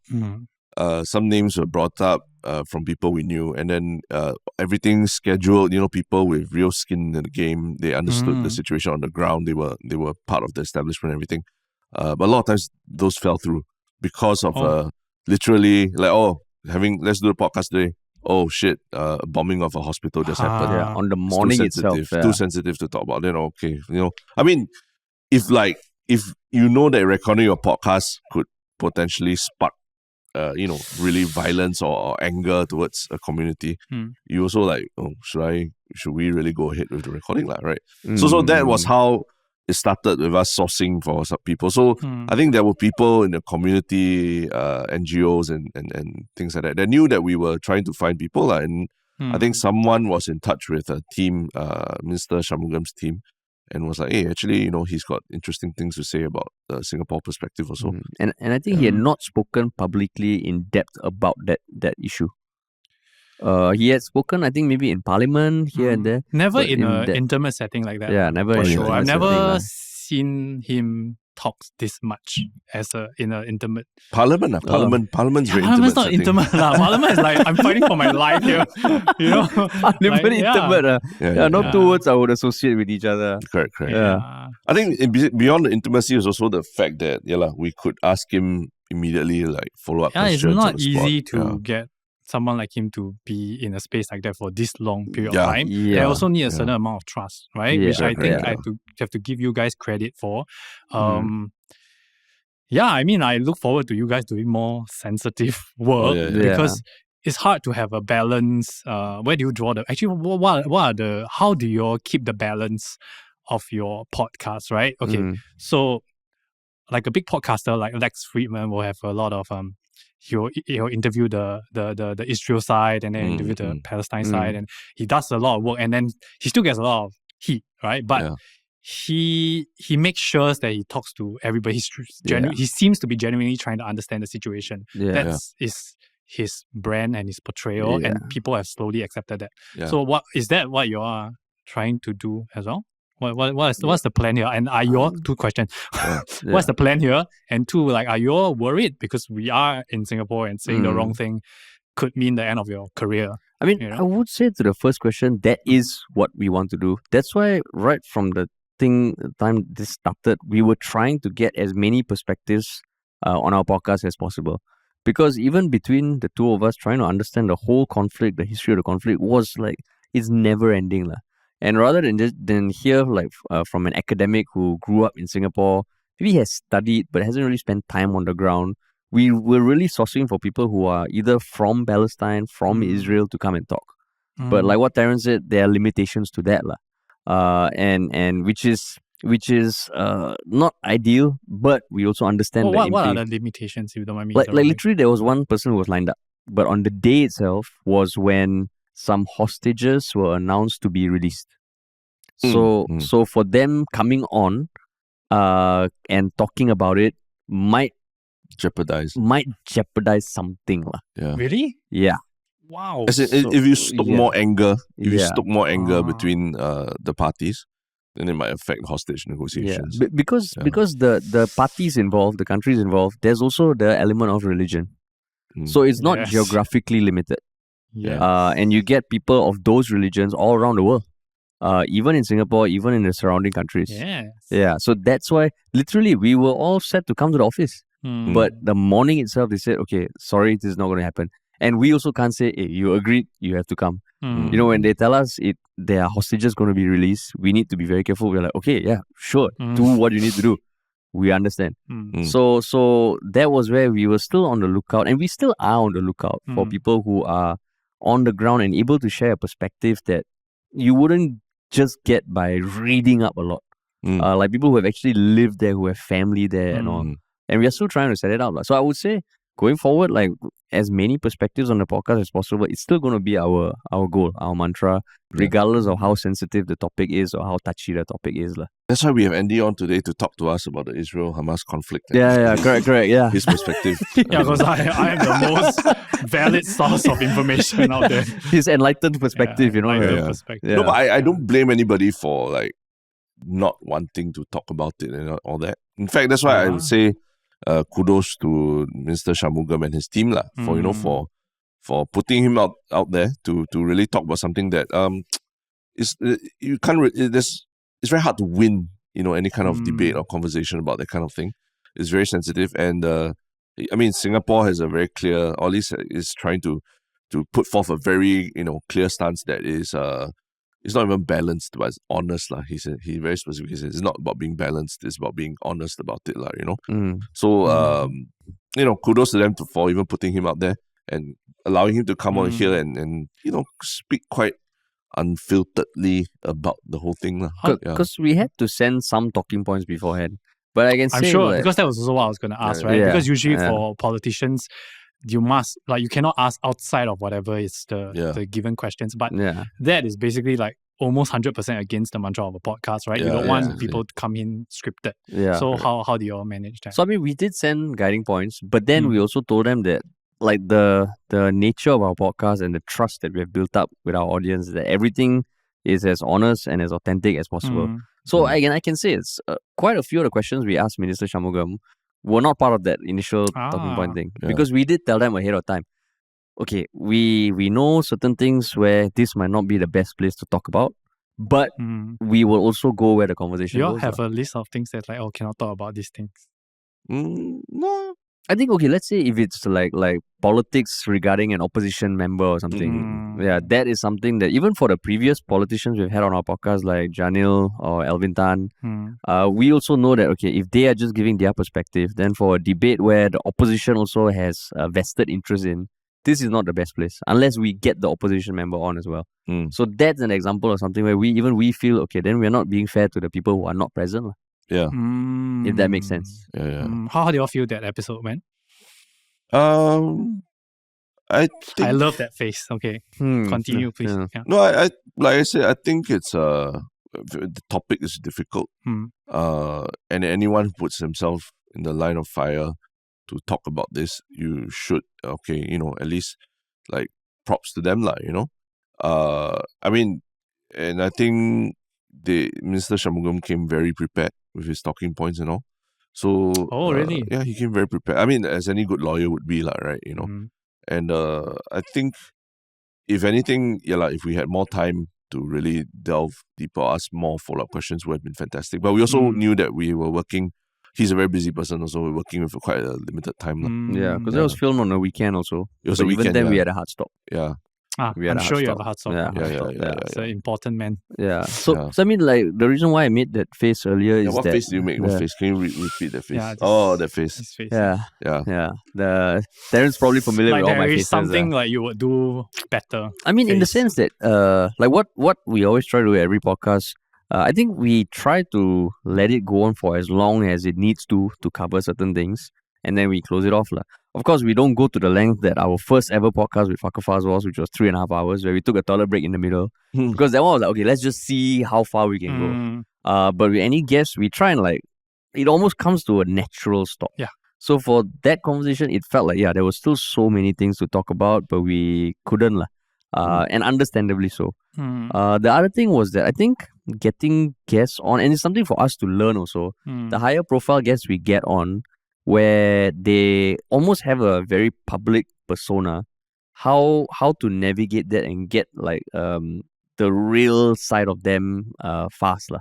while. Some names were brought up from people we knew, and then everything scheduled, people with real skin in the game. They understood the situation on the ground. They were part of the establishment and everything. But a lot of times those fell through because of literally like, let's do the podcast today. Oh shit, a bombing of a hospital just happened. On the morning itself. Too sensitive to talk about. Then okay, I mean, if you know that recording your podcast could potentially spark, really violence or anger towards a community, you also like, should we really go ahead with the recording, right? So that was how it started with us sourcing for some people. So I think there were people in the community, NGOs and things like that. They knew that we were trying to find people. And I think someone was in touch with a team, Minister Shanmugam's team, and was like, hey, actually, he's got interesting things to say about the Singapore perspective also. And I think he had not spoken publicly in depth about that issue. He had spoken, I think, maybe in Parliament here and there. Never in an intimate setting like that. Yeah, never. For sure, I've never seen him talk this much in an intimate. Parliament's very intimate. Parliament's not intimate. Parliament is like, I'm fighting for my life here. Parliament intimate. Not two words I would associate with each other. Correct. Yeah. I think beyond the intimacy is also the fact that we could ask him immediately, like follow up questions. It's not easy to get someone like him to be in a space like that for this long period of time. They also need a certain amount of trust, right? Which I think I have to give you guys credit for. I mean, I look forward to you guys doing more sensitive work because it's hard to have a balance. Where do you draw how do you all keep the balance of your podcast, right? Okay, so like a big podcaster like Lex Friedman will have a lot of he'll interview the Israel side and then interview the Palestine side, and he does a lot of work, and then he still gets a lot of heat, right? But he makes sure that he talks to everybody. He seems to be genuinely trying to understand the situation. That's his brand and his portrayal, and people have slowly accepted that. So what you are trying to do as well? What's the plan here? And are you all, two questions. What's the plan here? And two, like, are you all worried because we are in Singapore and saying the wrong thing could mean the end of your career? I mean, I would say to the first question, that is what we want to do. That's why right from the time this started, we were trying to get as many perspectives on our podcast as possible. Because even between the two of us, trying to understand the whole conflict, the history of the conflict was like, it's never ending. And rather than hear from an academic who grew up in Singapore, maybe he has studied but hasn't really spent time on the ground, we were really sourcing for people who are either from Palestine, from Israel to come and talk. But like what Terence said, there are limitations to that. And which is not ideal, but we also understand what are the limitations, if you don't mind me? Like literally, there was one person who was lined up, but on the day itself was when some hostages were announced to be released. So for them coming on and talking about it might jeopardize something. Yeah. Really? Yeah. Wow. As in, if you stoke more anger, between the parties, then it might affect hostage negotiations. Yeah. Because the parties involved, the countries involved, there's also the element of religion. So it's not geographically limited. Yeah. And you get people of those religions all around the world. Even in Singapore, even in the surrounding countries. Yes. Yeah. So that's why literally we were all set to come to the office. But the morning itself, they said, okay, sorry, this is not going to happen. And we also can't say, hey, you agreed, you have to come. You know, when they tell us there are hostages going to be released, we need to be very careful. We're like, okay, yeah, sure, do what you need to do. We understand. So that was where we were still on the lookout, and we still are on the lookout for people who are on the ground and able to share a perspective that you wouldn't just get by reading up a lot. Like people who have actually lived there, who have family there and all. And we are still trying to set it out. So I would say, going forward, like as many perspectives on the podcast as possible, it's still going to be our goal, our mantra, regardless of how sensitive the topic is or how touchy the topic is. That's why we have Andie on today to talk to us about the Israel-Hamas conflict. Correct, yeah. His perspective. Because I am the most valid source of information out there. His enlightened perspective, Perspective. No, but I don't blame anybody for like not wanting to talk about it and all that. In fact, that's why I would say kudos to Mr. Shanmugam and his team for putting him out there to really talk about something that it's very hard to win any kind of debate or conversation about that kind of thing. It's very sensitive, and I mean Singapore has a very clear, or at least is trying to put forth a very clear stance that is it's not even balanced, but it's honest. He very specific. He says it's not about being balanced, it's about being honest about it. So, kudos to them for even putting him out there and allowing him to come on here and speak quite unfilteredly about the whole thing. Because we had to send some talking points beforehand. But I can say... I'm sure, because that was also what I was going to ask, right? Yeah, because usually for politicians, you must, you cannot ask outside of whatever is the given questions. But that is basically like almost 100% against the mantra of a podcast, right? You don't want people to come in scripted. Yeah. So how do you all manage that? So I mean, we did send guiding points, but then we also told them that like the nature of our podcast and the trust that we have built up with our audience, that everything is as honest and as authentic as possible. So again, I can say it's quite a few of the questions we asked Minister Shanmugam were not part of that initial talking point thing. Because we did tell them ahead of time, okay, we know certain things where this might not be the best place to talk about, but we will also go where the conversation goes. You all have a list of things that cannot talk about these things. No. I think, okay, let's say if it's like politics regarding an opposition member or something, that is something that even for the previous politicians we've had on our podcast, like Janil or Alvin Tan, we also know that, okay, if they are just giving their perspective, then for a debate where the opposition also has a vested interest in, this is not the best place, unless we get the opposition member on as well. So that's an example of something where we feel, okay, then we're not being fair to the people who are not present. Yeah. If that makes sense. How do you all feel that episode went? I love that face. Okay. Continue, please. Yeah. No, I like I said, I think it's the topic is difficult. And anyone who puts himself in the line of fire to talk about this, you should at least like props to them, I mean, and I think Mr. Shanmugam came very prepared with his talking points and all. So really? Yeah, he came very prepared. I mean, as any good lawyer would be, right? And I think if anything, if we had more time to really delve deeper, ask more follow-up questions, would have been fantastic. But we also knew that we were working he's a very busy person also. We're working with quite a limited time. Yeah, because that was filmed on a weekend also. It was so a weekend, even then we yeah. had a hard stop. Yeah. We had I'm a sure hard you stop. have a hard stop. Yeah. It's an important man. Yeah. So, Yeah. so I mean, like the reason why I made that face earlier is What that face do you make? What face? Can you repeat that face? Yeah, that face. His face. Yeah. Yeah. The Darren's probably familiar Like with all my there faces. is something like you would do better. I mean, in the face. sense that, like what we always try to do at every podcast, I think we try to let it go on for as long as it needs to cover certain things, and then we close it off. Of course, we don't go to the length that our first ever podcast with Fakafaz was, which was 3.5 hours, where we took a toilet break in the middle. Because that one was like, okay, let's just see how far we can go. But with any guest, we try and like, it almost comes to a natural stop. Yeah. So for that conversation, it felt like, there was still so many things to talk about, but we couldn't. And understandably so. The other thing was that I think getting guests on, and it's something for us to learn also, the higher profile guests we get on, where they almost have a very public persona, how to navigate that and get like the real side of them fast.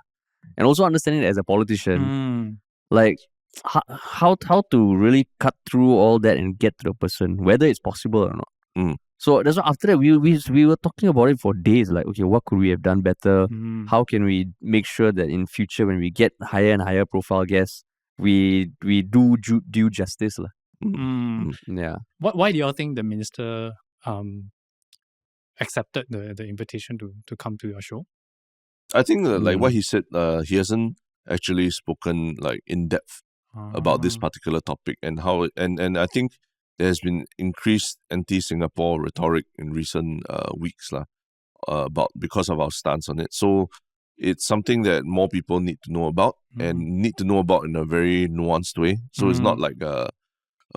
And also understanding it as a politician, like how to really cut through all that and get to the person, whether it's possible or not. So that's why after that we were talking about it for days. Like, okay, what could we have done better? How can we make sure that in future when we get higher and higher profile guests, we do due justice. Yeah. Why do you all think the minister accepted the invitation to come to your show? I think like what he said, he hasn't actually spoken like in depth about this particular topic and how and I think there has been increased anti-Singapore rhetoric in recent weeks because of our stance on it. So it's something that more people need to know about and need to know about in a very nuanced way. So it's not like a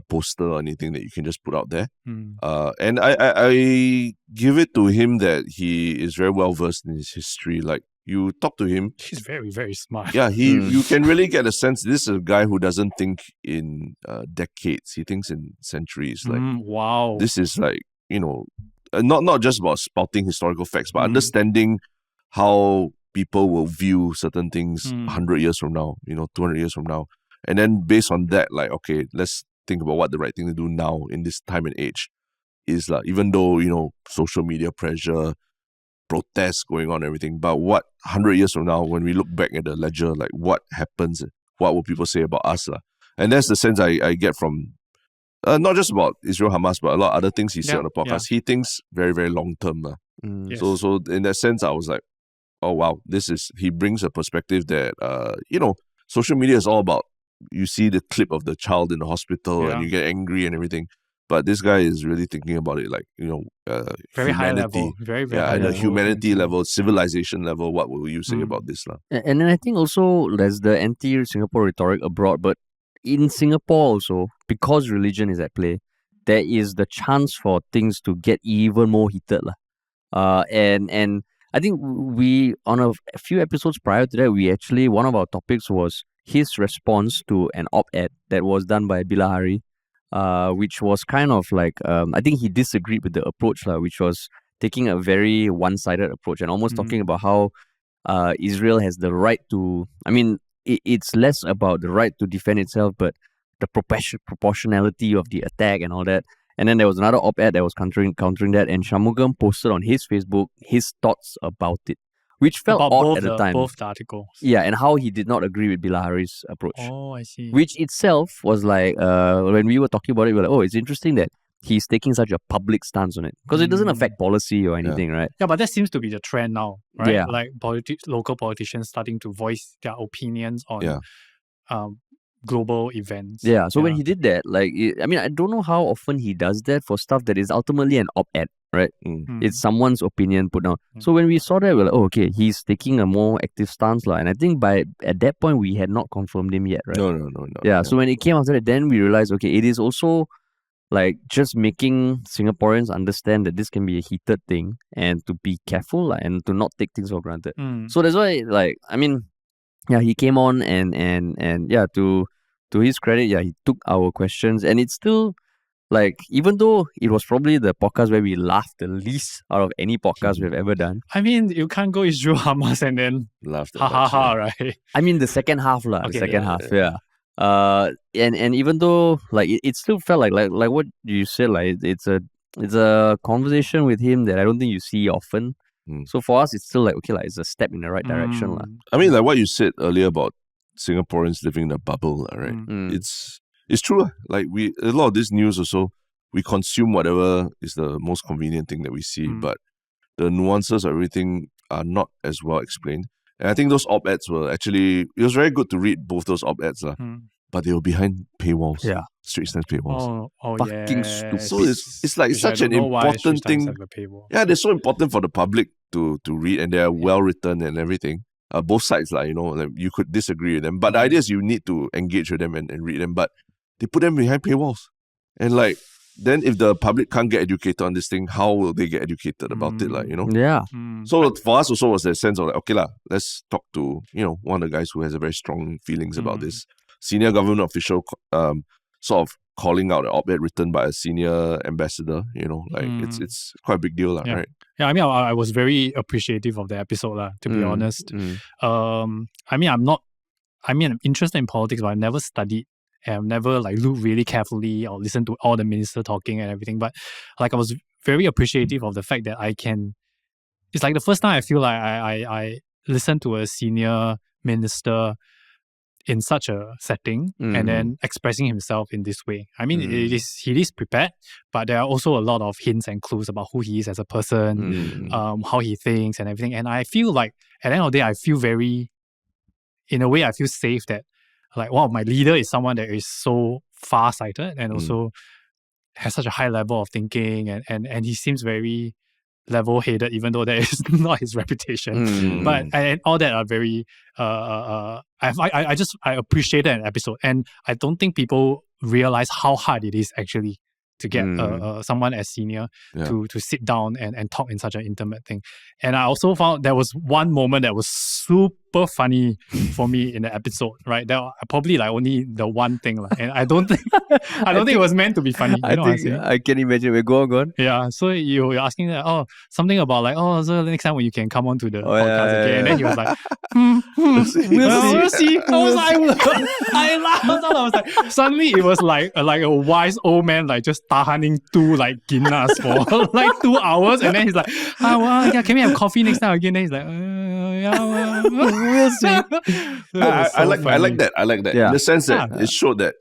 poster or anything that you can just put out there. And I give it to him that he is very well versed in his history. Like, you talk to him, he's very, very smart. Yeah, you can really get a sense this is a guy who doesn't think in decades. He thinks in centuries. Like, wow. This is like, not just about spouting historical facts, but understanding how people will view certain things 100 years from now, 200 years from now. And then based on that, like, okay, let's think about what the right thing to do now in this time and age is. Like, even though, social media pressure, protests going on, everything, but what 100 years from now, when we look back at the ledger, like, what happens, what will people say about us? And that's the sense I get from not just about Israel Hamas, but a lot of other things he said on the podcast. He thinks very, very long term. Yes. So in that sense, I was like, oh wow, he brings a perspective that social media is all about, you see the clip of the child in the hospital and you get angry and everything. But this guy is really thinking about it like, very humanity. high level. Very, very high at level. the humanity level, civilization level, what will you say about this? And then I think also there's the anti-Singapore rhetoric abroad, but in Singapore also, because religion is at play, there is the chance for things to get even more heated. And I think we, on a few episodes prior to that, one of our topics was his response to an op-ed that was done by Bilahari, which was kind of like, I think he disagreed with the approach, which was taking a very one-sided approach and almost talking about how Israel has the right to, I mean, it's less about the right to defend itself, but the proportionality of the attack and all that. And then there was another op-ed that was countering that, and Shanmugam posted on his Facebook his thoughts about it, which felt odd at the time. Both the articles. Yeah, and how he did not agree with Bilahari's approach. Oh, I see. Which itself was like, when we were talking about it, we were like, oh, it's interesting that he's taking such a public stance on it. Because it doesn't affect policy or anything, right? Yeah, but that seems to be the trend now, right? Yeah. Like local politicians starting to voice their opinions on global events. Yeah, so when he did that, like, I mean, I don't know how often he does that for stuff that is ultimately an op-ed, right? It's someone's opinion put down. So when we saw that, we're like, oh, okay, he's taking a more active stance. And I think at that point, we had not confirmed him yet, right? No. Yeah, so when it came after that, then we realized, okay, it is also like just making Singaporeans understand that this can be a heated thing and to be careful and to not take things for granted. So that's why, like, I mean, yeah, he came on and yeah, to his credit, yeah, he took our questions, and it's still like, even though it was probably the podcast where we laughed the least out of any podcast we've ever done. I mean, you can't go Israel Hamas and then laughed ha, right? I mean, the second half, Okay, second half, yeah. And even though like it still felt like what you said, like it's a conversation with him that I don't think you see often. So for us, it's still like, okay, like it's a step in the right direction. I mean, like what you said earlier about Singaporeans living in a bubble, right? It's true. Like a lot of this news also, we consume whatever is the most convenient thing that we see, but the nuances of everything are not as well explained. And I think those op-eds were actually, it was very good to read both those op-eds, but they were behind paywalls. Yeah. Straits Times paywalls. Fucking stupid. So it's like such an important thing. Yeah, they're so important for the public to read, and they're well written and everything. Both sides, like, like you could disagree with them, but the idea is you need to engage with them and read them. But they put them behind paywalls, and like then if the public can't get educated on this thing, how will they get educated about it? Like, Yeah. So for us also was the sense of like, okay lah, let's talk to one of the guys who has a very strong feelings about this. Senior government official, sort of calling out an op-ed written by a senior ambassador. Like it's quite a big deal, right? Yeah, I mean, I was very appreciative of the episode, to be honest. I'm interested in politics, but I never studied and I've never like looked really carefully or listened to all the minister talking and everything. But like I was very appreciative of the fact that it's like the first time I feel like I listened to a senior minister in such a setting and then expressing himself in this way. I mean, he is prepared, but there are also a lot of hints and clues about who he is as a person, how he thinks and everything. And I feel like at the end of the day, in a way, I feel safe that like, wow, my leader is someone that is so far-sighted and also has such a high level of thinking and he seems very level-headed, even though that is not his reputation. But and all that are very I appreciated an episode, and I don't think people realize how hard it is actually to get someone as senior to sit down and talk in such an intimate thing. And I also found there was one moment that was super funny for me in the episode, right? That probably like only the one thing, and I don't think think it was meant to be funny. I can imagine. Go on. Yeah, so you're asking that, something about like, so the next time when you can come on to the podcast again. And then he was like, we'll see. I laughed. I was like, suddenly it was like a wise old man like just tahaning two like Guinness for like 2 hours, and then he's like, can we have coffee next time again? Then he's like, we'll see. I like that. Yeah. In the sense that it showed that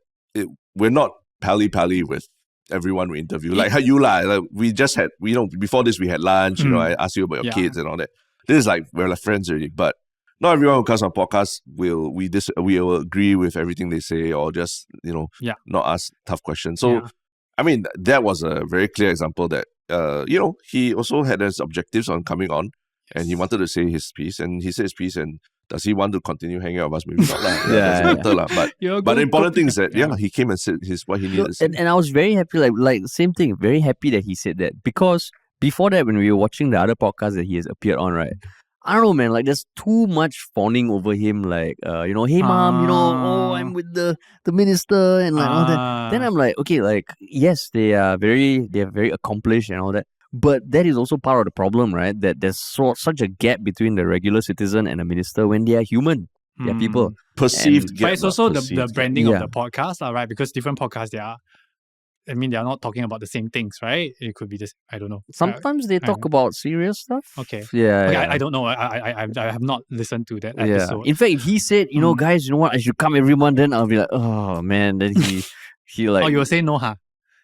we're not pally with everyone we interview. Like how you like we just had, before this we had lunch. I asked you about your kids and all that. This is like we're like friends already, but not everyone who comes on podcast will agree with everything they say or just not ask tough questions. So I mean that was a very clear example that he also had his objectives on coming on, and he wanted to say his piece, and he said his piece. And does he want to continue hanging out with us? Maybe not. But the important thing is that he came and said what he needed to say. And I was very happy, like same thing, very happy that he said that, because before that, when we were watching the other podcast that he has appeared on, right? I don't know, man. Like, there's too much fawning over him. Like, hey, mom, I'm with the minister and like all that. Then I'm like, okay, like, yes, they are very accomplished and all that. But that is also part of the problem, right? That there's such a gap between the regular citizen and the minister when they are human. They are people. Perceived gap. But it's also the branding of the podcast, right? Because different podcasts, they are not talking about the same things, right? It could be just, I don't know. Sometimes they talk about serious stuff. Okay. Yeah. I don't know. I have not listened to that episode. In fact, if he said, guys, you know what? I should come every month. Then I'll be like, oh man. Then he like. Oh, you will say no, huh?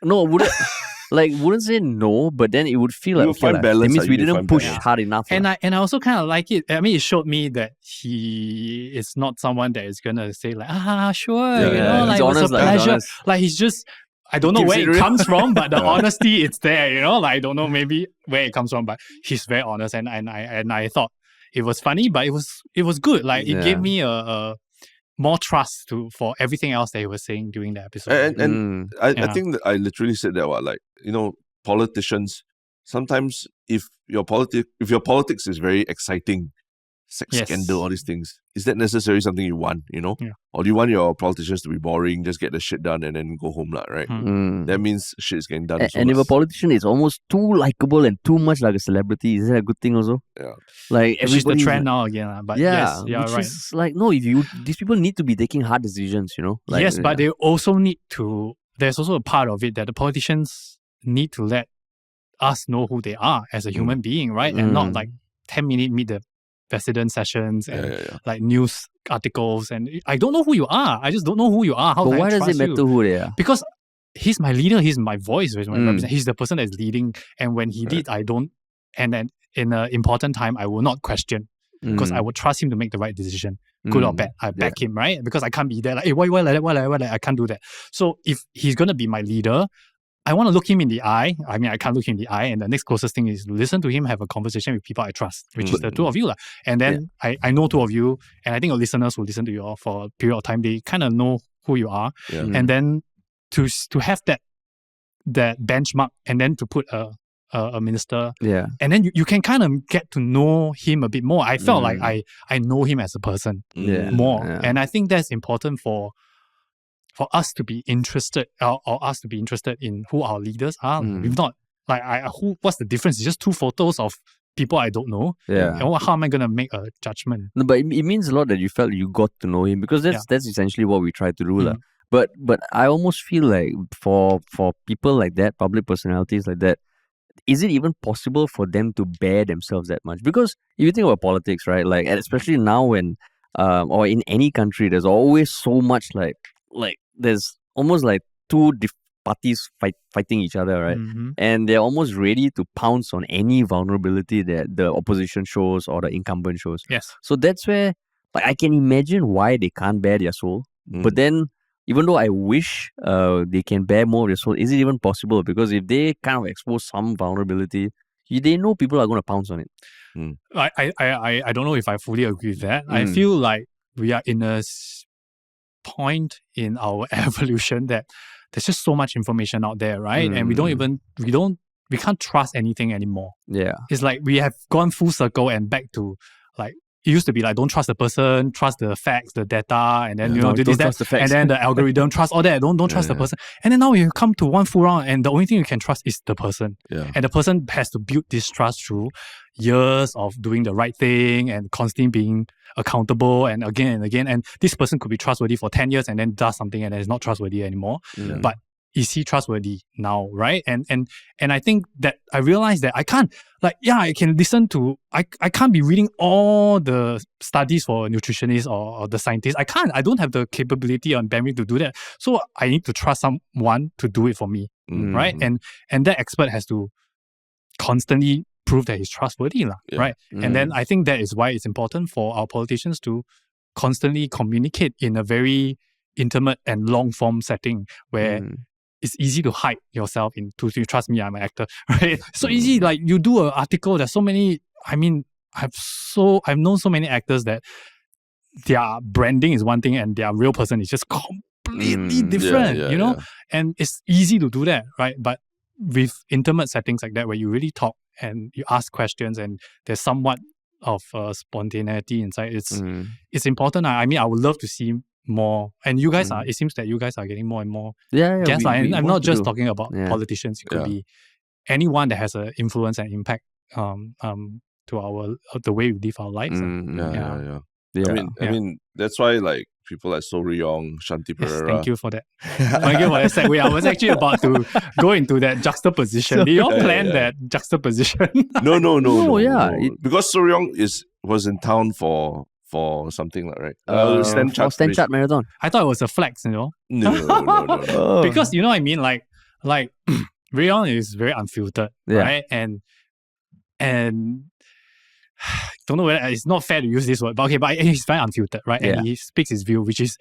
No, wouldn't say no, but then it would feel like, find balance, it means we didn't push hard enough. And I also kind of like it. I mean, it showed me that he is not someone that is gonna say like, sure, like, it was a pleasure. Like, he's just, I don't know where it comes from, but the honesty, it's there, like, I don't know maybe where it comes from, but he's very honest, and I thought it was funny, but it was good. Like, it gave me a more trust for everything else that he was saying during the episode. And I think that I literally said that, like, politicians, sometimes if your politics is very exciting, sex scandal, all these things. Is that necessarily something you want, Yeah. Or do you want your politicians to be boring, just get the shit done and then go home, right? That means shit is getting done. And if a politician is almost too likable and too much like a celebrity, is that a good thing also? Yeah. Like Which is the everybody trend now again. But yes, you're which right. is like, no, these people need to be taking hard decisions, Like, yes, but they also need to, there's also a part of it that the politicians need to let us know who they are as a human being, right? And not like 10-minute meet the president sessions and like news articles. And I don't know who you are. I just don't know who you are. How but can why I does it trust matter you? who they are? Because he's my leader, he's my voice, he's my representative. He's the person that's leading. And when he did, I don't, and then in an important time, I will not question because I would trust him to make the right decision, good or bad. I back him, right? Because I can't be there like, hey, why like that? Why like that? I can't do that. So if he's going to be my leader, I want to look him in the eye. I mean, I can't look him in the eye. And the next closest thing is listen to him, have a conversation with people I trust, which is the two of you. And then I know two of you, and I think your listeners will listen to you all for a period of time. They kind of know who you are. Yeah. And then to have that benchmark and then to put a minister. Yeah. And then you can kind of get to know him a bit more. I felt like I know him as a person more. Yeah. And I think that's important for us to be interested or us to be interested in who our leaders are. If not, like what's the difference? It's just two photos of people I don't know. Yeah. And how am I gonna make a judgment? No, but it means a lot that you felt you got to know him because that's essentially what we try to do. But I almost feel like for people like that, public personalities like that, is it even possible for them to bear themselves that much? Because if you think about politics, right? Like, and especially now when or in any country, there's always so much like there's almost like two parties fighting each other, right? And they're almost ready to pounce on any vulnerability that the opposition shows or the incumbent shows. Yes. So that's where I can imagine why they can't bear their soul. But then, even though I wish they can bear more of their soul, is it even possible? Because if they kind of expose some vulnerability, they know people are going to pounce on it. I don't know if I fully agree with that. I feel like we are in a point in our evolution that there's just so much information out there, right? And we can't trust anything anymore. Yeah. It's like we have gone full circle and back to like, it used to be like, don't trust the person, trust the facts, the data, and then, do this, that, and then the algorithm, trust all that, don't trust the person. And then now you come to one full round and the only thing you can trust is the person. Yeah. And the person has to build this trust through years of doing the right thing and constantly being accountable and again. And this person could be trustworthy for 10 years and then does something and then is not trustworthy anymore. Yeah. But is he trustworthy now, right? And I think that I realized that I can't, I can listen to, I can't be reading all the studies for nutritionists or the scientists. I don't have the capability on bandwidth to do that. So I need to trust someone to do it for me, right? And that expert has to constantly prove that he's trustworthy, right? And then I think that is why it's important for our politicians to constantly communicate in a very intimate and long form setting where it's easy to hide yourself into, you trust me, I'm an actor, right? So easy, like you do an article, there's so many, I mean, I've known so many actors that their branding is one thing and their real person is just completely different, you know? Yeah. And it's easy to do that, right? But with intimate settings like that, where you really talk and you ask questions and there's somewhat of spontaneity inside, it's important. I mean, I would love to see more, and you guys are, it seems that you guys are getting more and more guests. And I'm not just talking about politicians. It could be anyone that has an influence and impact to the way we live our lives. I mean that's why like people like Yong, Shanti, Pereira. Yes, thank you for that. Thank you for that segue. I was actually about to go into that juxtaposition. Did you all plan that juxtaposition? No. Because Yong was in town for something like Stand Chart Marathon. I thought it was a flex, No. Because you know what I mean, like Rayon is very unfiltered, right? And don't know whether it's not fair to use this word, but he's very unfiltered, right? And he speaks his view, which is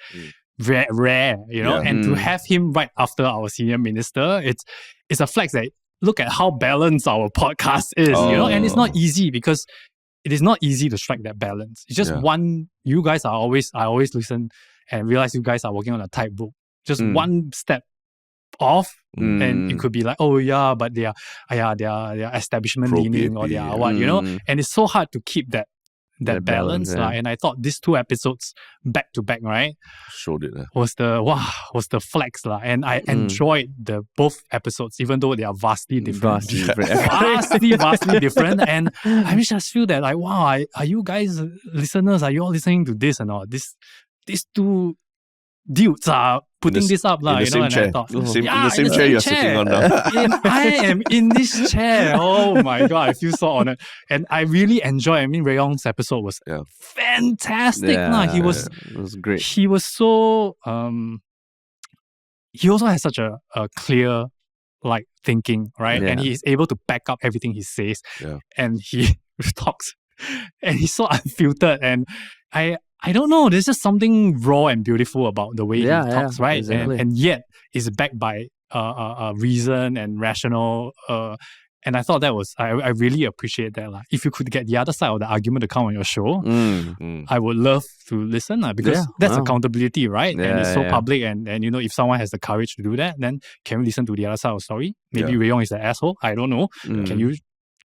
rare, you know. And to have him right after our senior minister, it's a flex that look at how balanced our podcast is, you know. And it's not easy because it is not easy to strike that balance. It's just one. You guys I always listen and realize you guys are working on a tightrope. Just one step off, and it could be like, but they are establishment leaning or they are what, you know. And it's so hard to keep that that balance. yeah. And I thought these 2 episodes back to back, right, Showed it. was the flex. And I enjoyed the both episodes, even though they are vastly different. Vastly different. And I just feel that like, wow, are you guys listeners, are you all listening to this and all? These 2 dudes are putting this up, in the same and chair. I thought, in the same chair you're sitting on now. I am in this chair. Oh my god, I feel so honored. And I really enjoy. I mean, Rayong's episode was fantastic. He was it was great. He was so he also has such a clear like thinking, right? Yeah. And he's able to back up everything he says. Yeah. And he talks and he's so unfiltered. And I don't know, there's just something raw and beautiful about the way he talks, right? Exactly. And yet is backed by reason and rational. And I thought that was, I really appreciate that. Like, if you could get the other side of the argument to come on your show, I would love to listen because that's accountability, right? And it's so public. And if someone has the courage to do that, then can we listen to the other side of the story? Maybe Rayong is the asshole. I don't know. Can you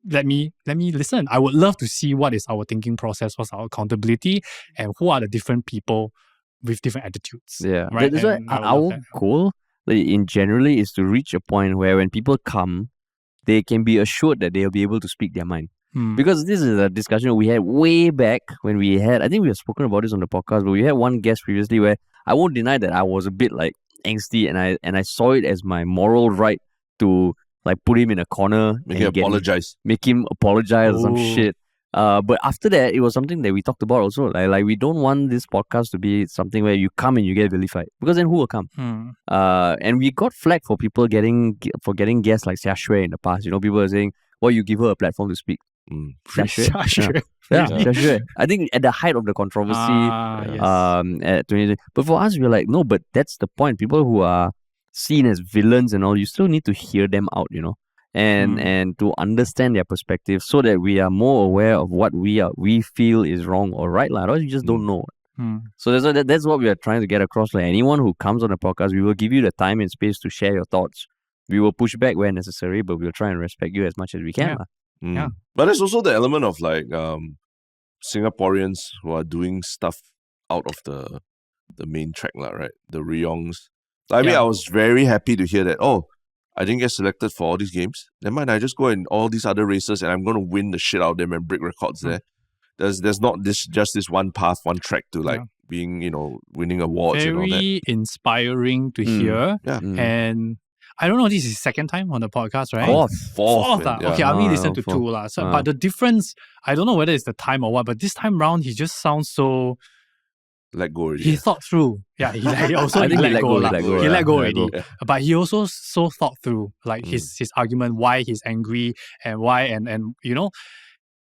let me listen? I would love to see what is our thinking process, what's our accountability, and who are the different people with different attitudes. Yeah, right. That's why our goal, in generally, is to reach a point where when people come, they can be assured that they'll be able to speak their mind. Because this is a discussion we had way back when we had, I think we have spoken about this on the podcast, but we had one guest previously where I won't deny that I was a bit like angsty, and I saw it as my moral right to like put him in a corner, make him apologize or some shit. But after that, it was something that we talked about also. Like we don't want this podcast to be something where you come and you get vilified, because then who will come? And we got flack for people getting guests like Xia Shui in the past. People are saying, "Well, you give her a platform to speak." Xia Shui. Xia Shui. I think at the height of the controversy, at 2020. But for us, we're like, no, but that's the point. People who are seen as villains and all, you still need to hear them out, and to understand their perspective so that we are more aware of what we feel is wrong or right. Otherwise, you just don't know. So that's what we are trying to get across. Like anyone who comes on the podcast, we will give you the time and space to share your thoughts. We will push back where necessary, but we'll try and respect you as much as we can. But there's also the element of like Singaporeans who are doing stuff out of the main track, right? The Rayongs. I mean, I was very happy to hear that, I didn't get selected for all these games. Never mind, I just go in all these other races and I'm going to win the shit out of them and break records there. There's not just this one path, one track to like being, winning awards and all that. Very inspiring to hear. And I don't know, this is second time on the podcast, right? Fourth. Okay, I only listened to 2. But the difference, I don't know whether it's the time or what, but this time round, he just sounds so... Let go already. He thought through. Yeah, he let go already. But he also so thought through, like his argument, why he's angry and why, and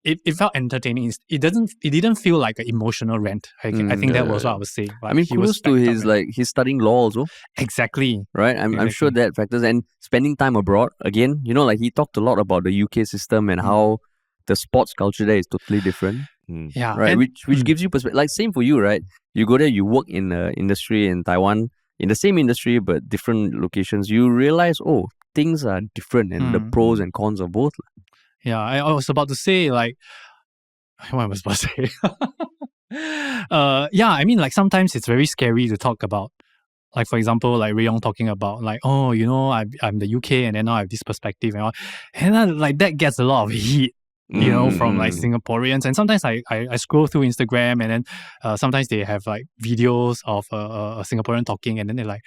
it felt entertaining. It didn't feel like an emotional rant. I think that was what I was saying. Like, I mean, kudos to he's studying law also. Exactly. Right? I'm sure that factors. And spending time abroad, again, like he talked a lot about the UK system and how the sports culture there is totally different. Yeah. Right. Which gives you perspective. Like same for you, right? You go there, you work in the industry in Taiwan, in the same industry but different locations. You realize, things are different and the pros and cons of both. Yeah, I was about to say, like, what am I supposed to say? I mean, like, sometimes it's very scary to talk about. Like, for example, like Rayong talking about, like, I'm the UK and then now I have this perspective and all. And then, like, that gets a lot of heat, from like Singaporeans. And sometimes I scroll through Instagram and then sometimes they have like videos of a Singaporean talking and then they're like,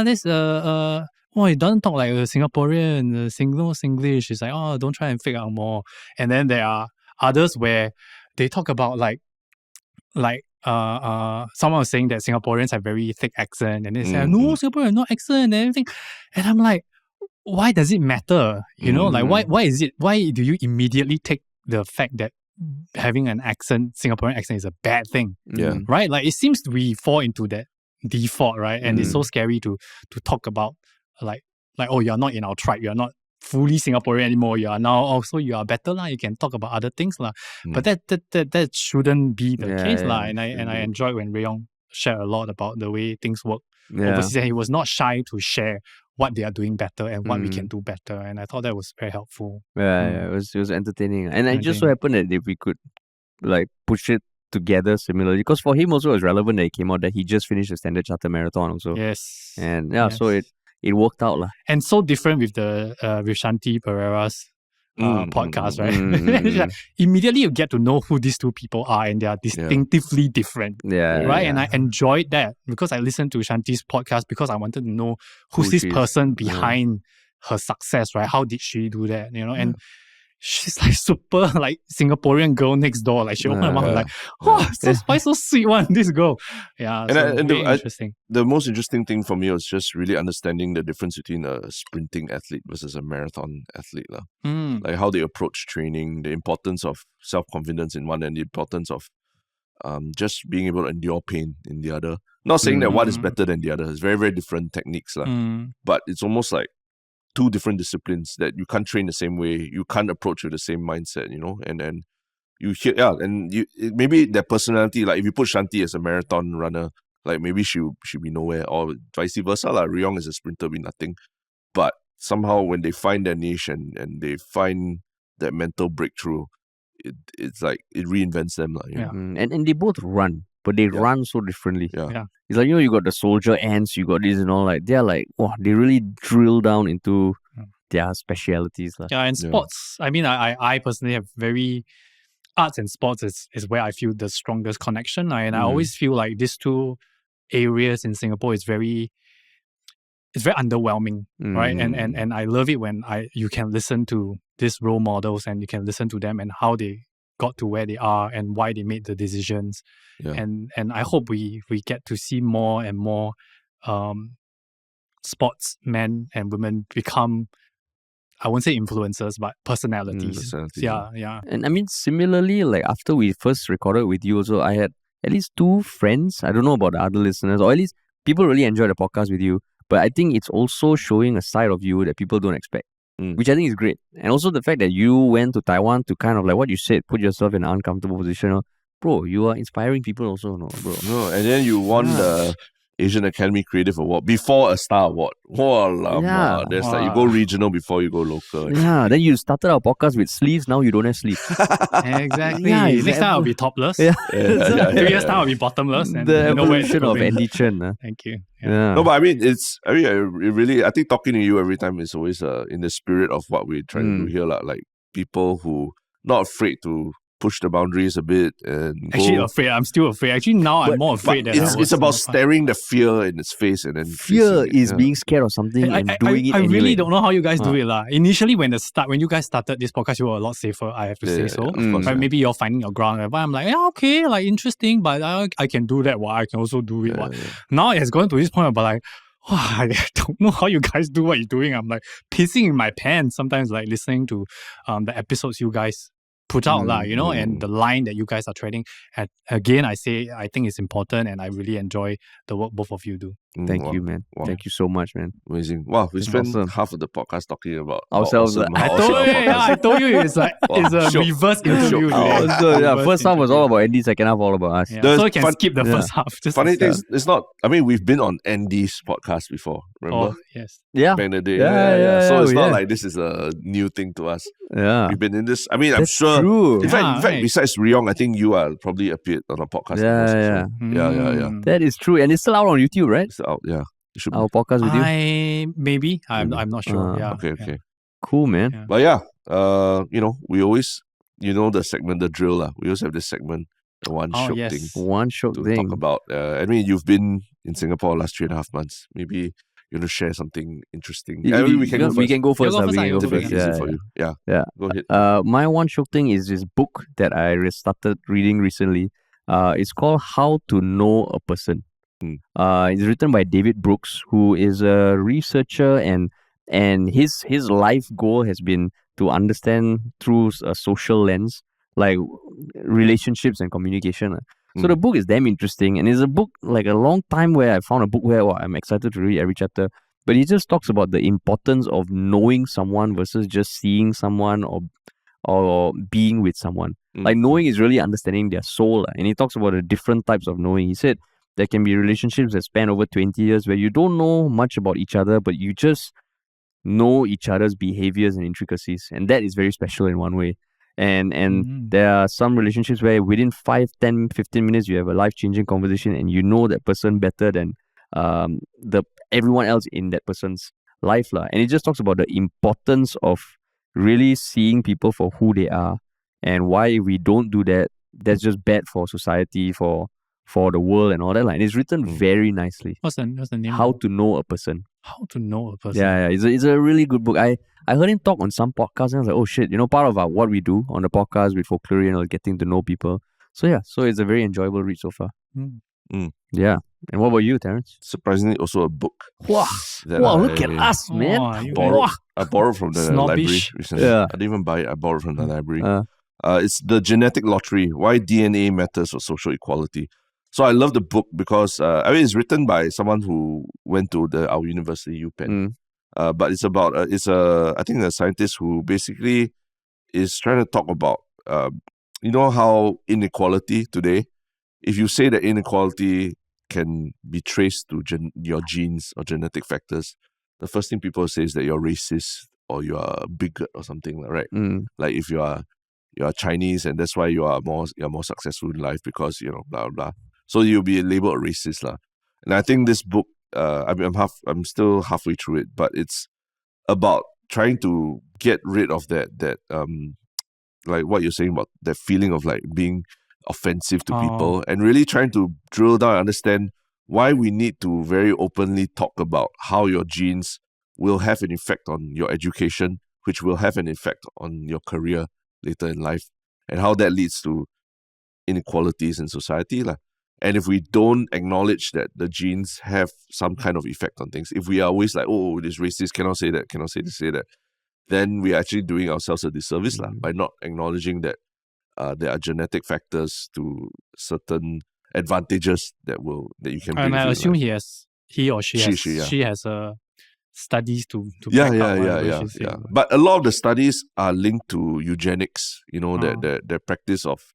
this it doesn't talk like a Singaporean, no Singlish. It's like, don't try and fake out more. And then there are others where they talk about like someone was saying that Singaporeans have very thick accent, and they say, no, Singaporean no accent and everything. And I'm like, why does it matter? Like why do you immediately take the fact that having an accent, Singaporean accent, is a bad thing? Right? Like, it seems we fall into that default, right? And it's so scary to talk about like you're not in our tribe, you're not fully Singaporean anymore, you are now also, you are better you can talk about other things but that shouldn't be the case and I enjoyed when Rayong shared a lot about the way things work overseas, and he was not shy to share what they are doing better and what we can do better, and I thought that was very helpful. It was entertaining, and it just so happened that if we could like push it together similarly? Because for him also it was relevant that it came out that he just finished the Standard Chartered Marathon also. Yes. And so it worked out lah. And so different with the with Shanti Pereira's podcast, right? Immediately you get to know who these two people are, and they are distinctively different. Right. And I enjoyed that because I listened to Shanti's podcast because I wanted to know who's this person behind her success, right? How did she do that? And she's like super like Singaporean girl next door. Like she opened her mouth like, why so sweet one, this girl. Yeah. And interesting. The most interesting thing for me was just really understanding the difference between a sprinting athlete versus a marathon athlete. Like how they approach training, the importance of self-confidence in one and the importance of just being able to endure pain in the other. Not saying that one is better than the other. It's very, very different techniques. But it's almost like two different disciplines that you can't train the same way, you can't approach with the same mindset, and then you hear, and maybe their personality, like if you put Shanti as a marathon runner, like maybe she'll be nowhere, or vice versa, like Yong as a sprinter be nothing. But somehow when they find their niche and they find that mental breakthrough, it's like it reinvents them. And they both run. But they run so differently. It's like, you got the soldier ants, you got this and all, like they're like, they really drill down into their specialities. And sports. I mean, I personally have arts and sports is where I feel the strongest connection. And I always feel like these two areas in Singapore it's very underwhelming, right? And I love it when you can listen to these role models and you can listen to them and how they got to where they are and why they made the decisions. And I hope we get to see more and more sportsmen and women become, I won't say influencers, but personalities. Yeah. And I mean, similarly, like after we first recorded with you also, I had at least 2 friends, I don't know about the other listeners, or at least people really enjoy the podcast with you, but I think it's also showing a side of you that people don't expect. Which I think is great. And also the fact that you went to Taiwan to kind of like what you said, put yourself in an uncomfortable position. Bro, you are inspiring people also, bro. No, and then you won the Asian Academy Creative Award before a Star Award. There's like you go regional before you go local. Yeah, then you started our podcast with sleeves, now you don't have sleeves. Exactly. Next time I'll be topless. 3 years time I'll be bottomless. And the evolution of Andie Chen. Thank you. No, but I mean, I think talking to you every time is always in the spirit of what we're trying to do here. Like people who not afraid to push the boundaries a bit and afraid. I'm still afraid. Actually, now I'm more afraid than it's about staring the fear in its face and then fear is being scared of something and doing it I anyway. really don't know how you guys do it. Initially, when you guys started this podcast, you were a lot safer, I have to say so. But maybe you're finding your ground. But I'm like, okay, like interesting, but I can do that. I can also do it. Now it has gone to this point about like, I don't know how you guys do what you're doing. I'm like pissing in my pants sometimes, like listening to the episodes you guys put out, and the line that you guys are treading. And again, I think it's important and I really enjoy the work both of you do. Thank you, man. Wow. Thank you so much, man. Amazing. Wow, we spent half of the podcast talking about ourselves. I told you it's like it's a reverse interview. First half was all about Andy, second half all about us. So we can skip the first half. Funny thing is, it's not. I mean, we've been on Andy's podcast before. Remember? Oh, yes. Yeah. Back in the day. So it's not like this is a new thing to us. Yeah. We've been in this. I mean, I'm sure. True. In fact, besides Yong, I think you are probably appeared on a podcast. Yeah. That is true, and it's still out on YouTube, right? It's out. Yeah. Our podcast with you? Maybe. I'm not sure. Okay. Cool, man. But we always, the segment, the drill. We always have this segment, the one Shiok Thing. One Shiok Thing. Talk about. I mean, you've been in Singapore last 3.5 months. Maybe you want to share something interesting. We can go first. Easy for you. Yeah. Go ahead. My one Shiok Thing is this book that I started reading recently. It's called How to Know a Person. It's written by David Brooks, who is a researcher, and his life goal has been to understand through a social lens, like relationships and communication. So the book is damn interesting, and it's a book like a long time where I found a book where I'm excited to read every chapter. But he just talks about the importance of knowing someone versus just seeing someone or being with someone. Like knowing is really understanding their soul, and he talks about the different types of knowing. He said there can be relationships that span over 20 years where you don't know much about each other, but you just know each other's behaviors and intricacies. And that is very special in one way. And there are some relationships where within 5, 10, 15 minutes you have a life-changing conversation and you know that person better than the everyone else in that person's life lah. And it just talks about the importance of really seeing people for who they are, and why if we don't do that, that's just bad for society, for the world and all that. And it's written very nicely. What's the name? How to Know a Person. How to Know a Person. Yeah, it's a really good book. I heard him talk on some podcasts and I was like, oh shit, part of what we do on the podcast with Folklory and getting to know people. So yeah, so it's a very enjoyable read so far. Yeah. And what about you, Terence? Surprisingly, also a book. Wow, look at us, man. I borrowed from the library recently. Yeah. I didn't even buy it. I borrowed from the library. It's The Genetic Lottery, Why DNA Matters for Social Equality. So I love the book because it's written by someone who went to our university, UPenn. But it's about I think a scientist who basically is trying to talk about how inequality today, if you say that inequality can be traced to your genes or genetic factors, the first thing people say is that you're racist or you're a bigot or something, right? Like if you are Chinese and that's why you're more successful in life because blah blah. So you'll be labeled a racist lah. And I think this book, I'm still halfway through it, but it's about trying to get rid of that like what you're saying about that feeling of like being offensive to people, and really trying to drill down and understand why we need to very openly talk about how your genes will have an effect on your education, which will have an effect on your career later in life, and how that leads to inequalities in society lah. And if we don't acknowledge that the genes have some kind of effect on things, if we are always like, oh, this racist, cannot say that, cannot say this, say that, then we are actually doing ourselves a disservice by not acknowledging that there are genetic factors to certain advantages that you can bring. And I assume she has studies to back up yeah. But a lot of the studies are linked to eugenics, the practice of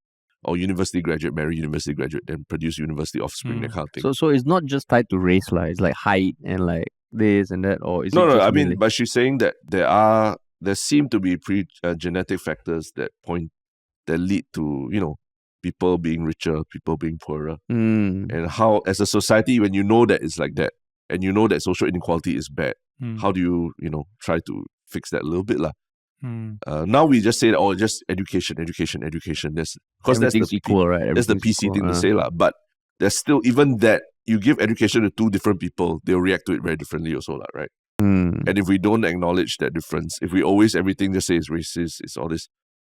university graduate, marry university graduate, then produce university offspring, that kind of thing. So it's not just tied to race, it's like height and like this and that, or is it No, I mean, but she's saying that there seem to be genetic factors that lead to, people being richer, people being poorer. And how, as a society, when you know that it's like that, and you know that social inequality is bad, how do you, try to fix that a little bit lah? Now we just say that, just education. Because that's the equal, right? That's the PC thing to say lah. But there's still, even that, you give education to two different people, they'll react to it very differently also lah, right? And if we don't acknowledge that difference, if we always everything just say it's racist, it's all this,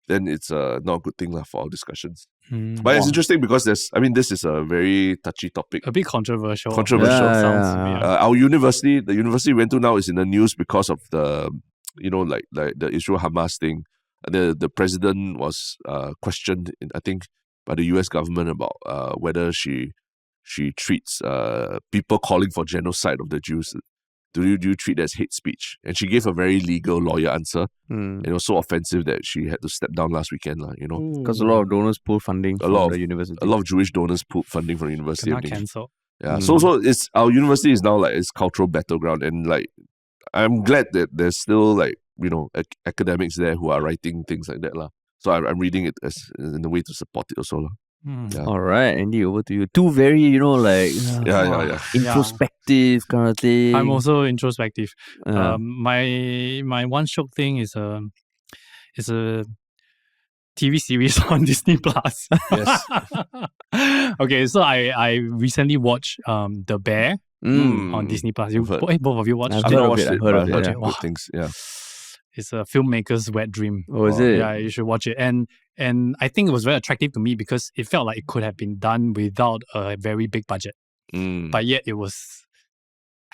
then it's not a good thing lah for our discussions. But it's interesting because this is a very touchy topic. A bit controversial. Our university, the university we went to now, is in the news because of the, like the Israel-Hamas thing. The president was questioned, I think, by the US government about whether she treats people calling for genocide of the Jews. Do you treat that as hate speech? And she gave a very legal lawyer answer. And it was so offensive that she had to step down last weekend. Because a lot of donors pull funding from the university. A lot of Jewish donors pull funding from the university. Cannot cancel. Yeah. So it's our university is now like its cultural battleground, and like I'm glad that there's still like academics there who are writing things like that lah. So I'm reading it as in a way to support it also lah. Yeah. All right, Andy, over to you. Two very, introspective kind of thing. I'm also introspective. My one Shiok Thing is a TV series on Disney Plus. Yes. Okay, so I recently watched The Bear on Disney Plus. Both of you watched it? I've heard of it. I've heard good things. Yeah. It's a filmmaker's wet dream. Oh, is it? Yeah, you should watch it. And I think it was very attractive to me because it felt like it could have been done without a very big budget. But yet it was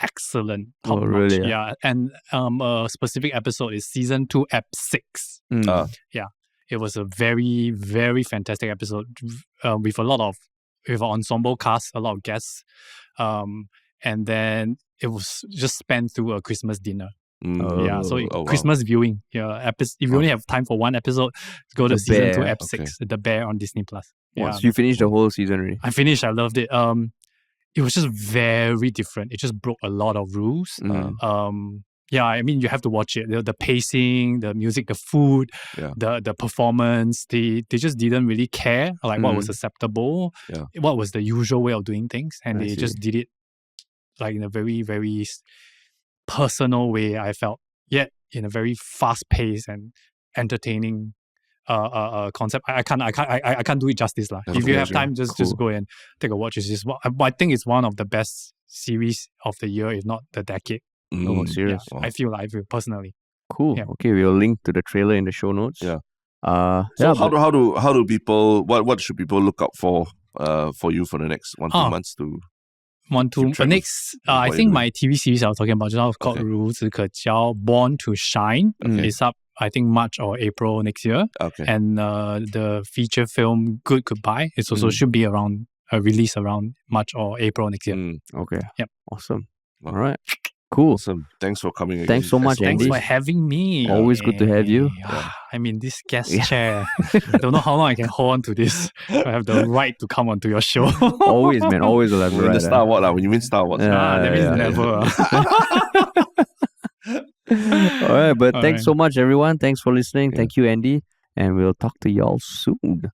excellent. Top notch. Really? Yeah. And a specific episode is season 2, ep 6. Yeah. It was a very, very fantastic episode with an ensemble cast, a lot of guests. And then it was just spent through a Christmas dinner. Yeah, so Christmas viewing. Yeah, if you only have time for one episode, go to season 2, ep 6, The Bear on Disney Plus. Yeah, so you finished the whole season already? I finished. I loved it. It was just very different. It just broke a lot of rules. I mean, you have to watch it. The pacing, the music, the food, the performance. They just didn't really care like what was acceptable, what was the usual way of doing things, and they just did it like in a very, very personal way. I felt, yet in a very fast-paced and entertaining concept. I can't do it justice lah. If you have time, just go and take a watch. I think it's one of the best series of the year, if not the decade. Oh, serious? Yeah, I feel personally. Cool. Yeah. Okay, we'll link to the trailer in the show notes. Yeah. So how do people, what should people look out for you for the next 1-2 months to? Next, I think my TV series I was talking about just now is called 孺子可教, Born to Shine. It's up, I think, March or April next year. Okay. And the feature film Good Goodbye, it also should be around release around March or April next year. Okay. Yep. Awesome. All right. Cool. Awesome. Thanks for coming again. Thanks so much, Andy. Thanks for having me. Always good to have you. I mean, this guest chair. I don't know how long I can hold on to this. I have the right to come onto your show. Always, man. Always will have the When right. the Star Wars, when you win Star Wars. That means never. All right, but thanks so much, everyone. Thanks for listening. Thank you, Andy. And we'll talk to y'all soon.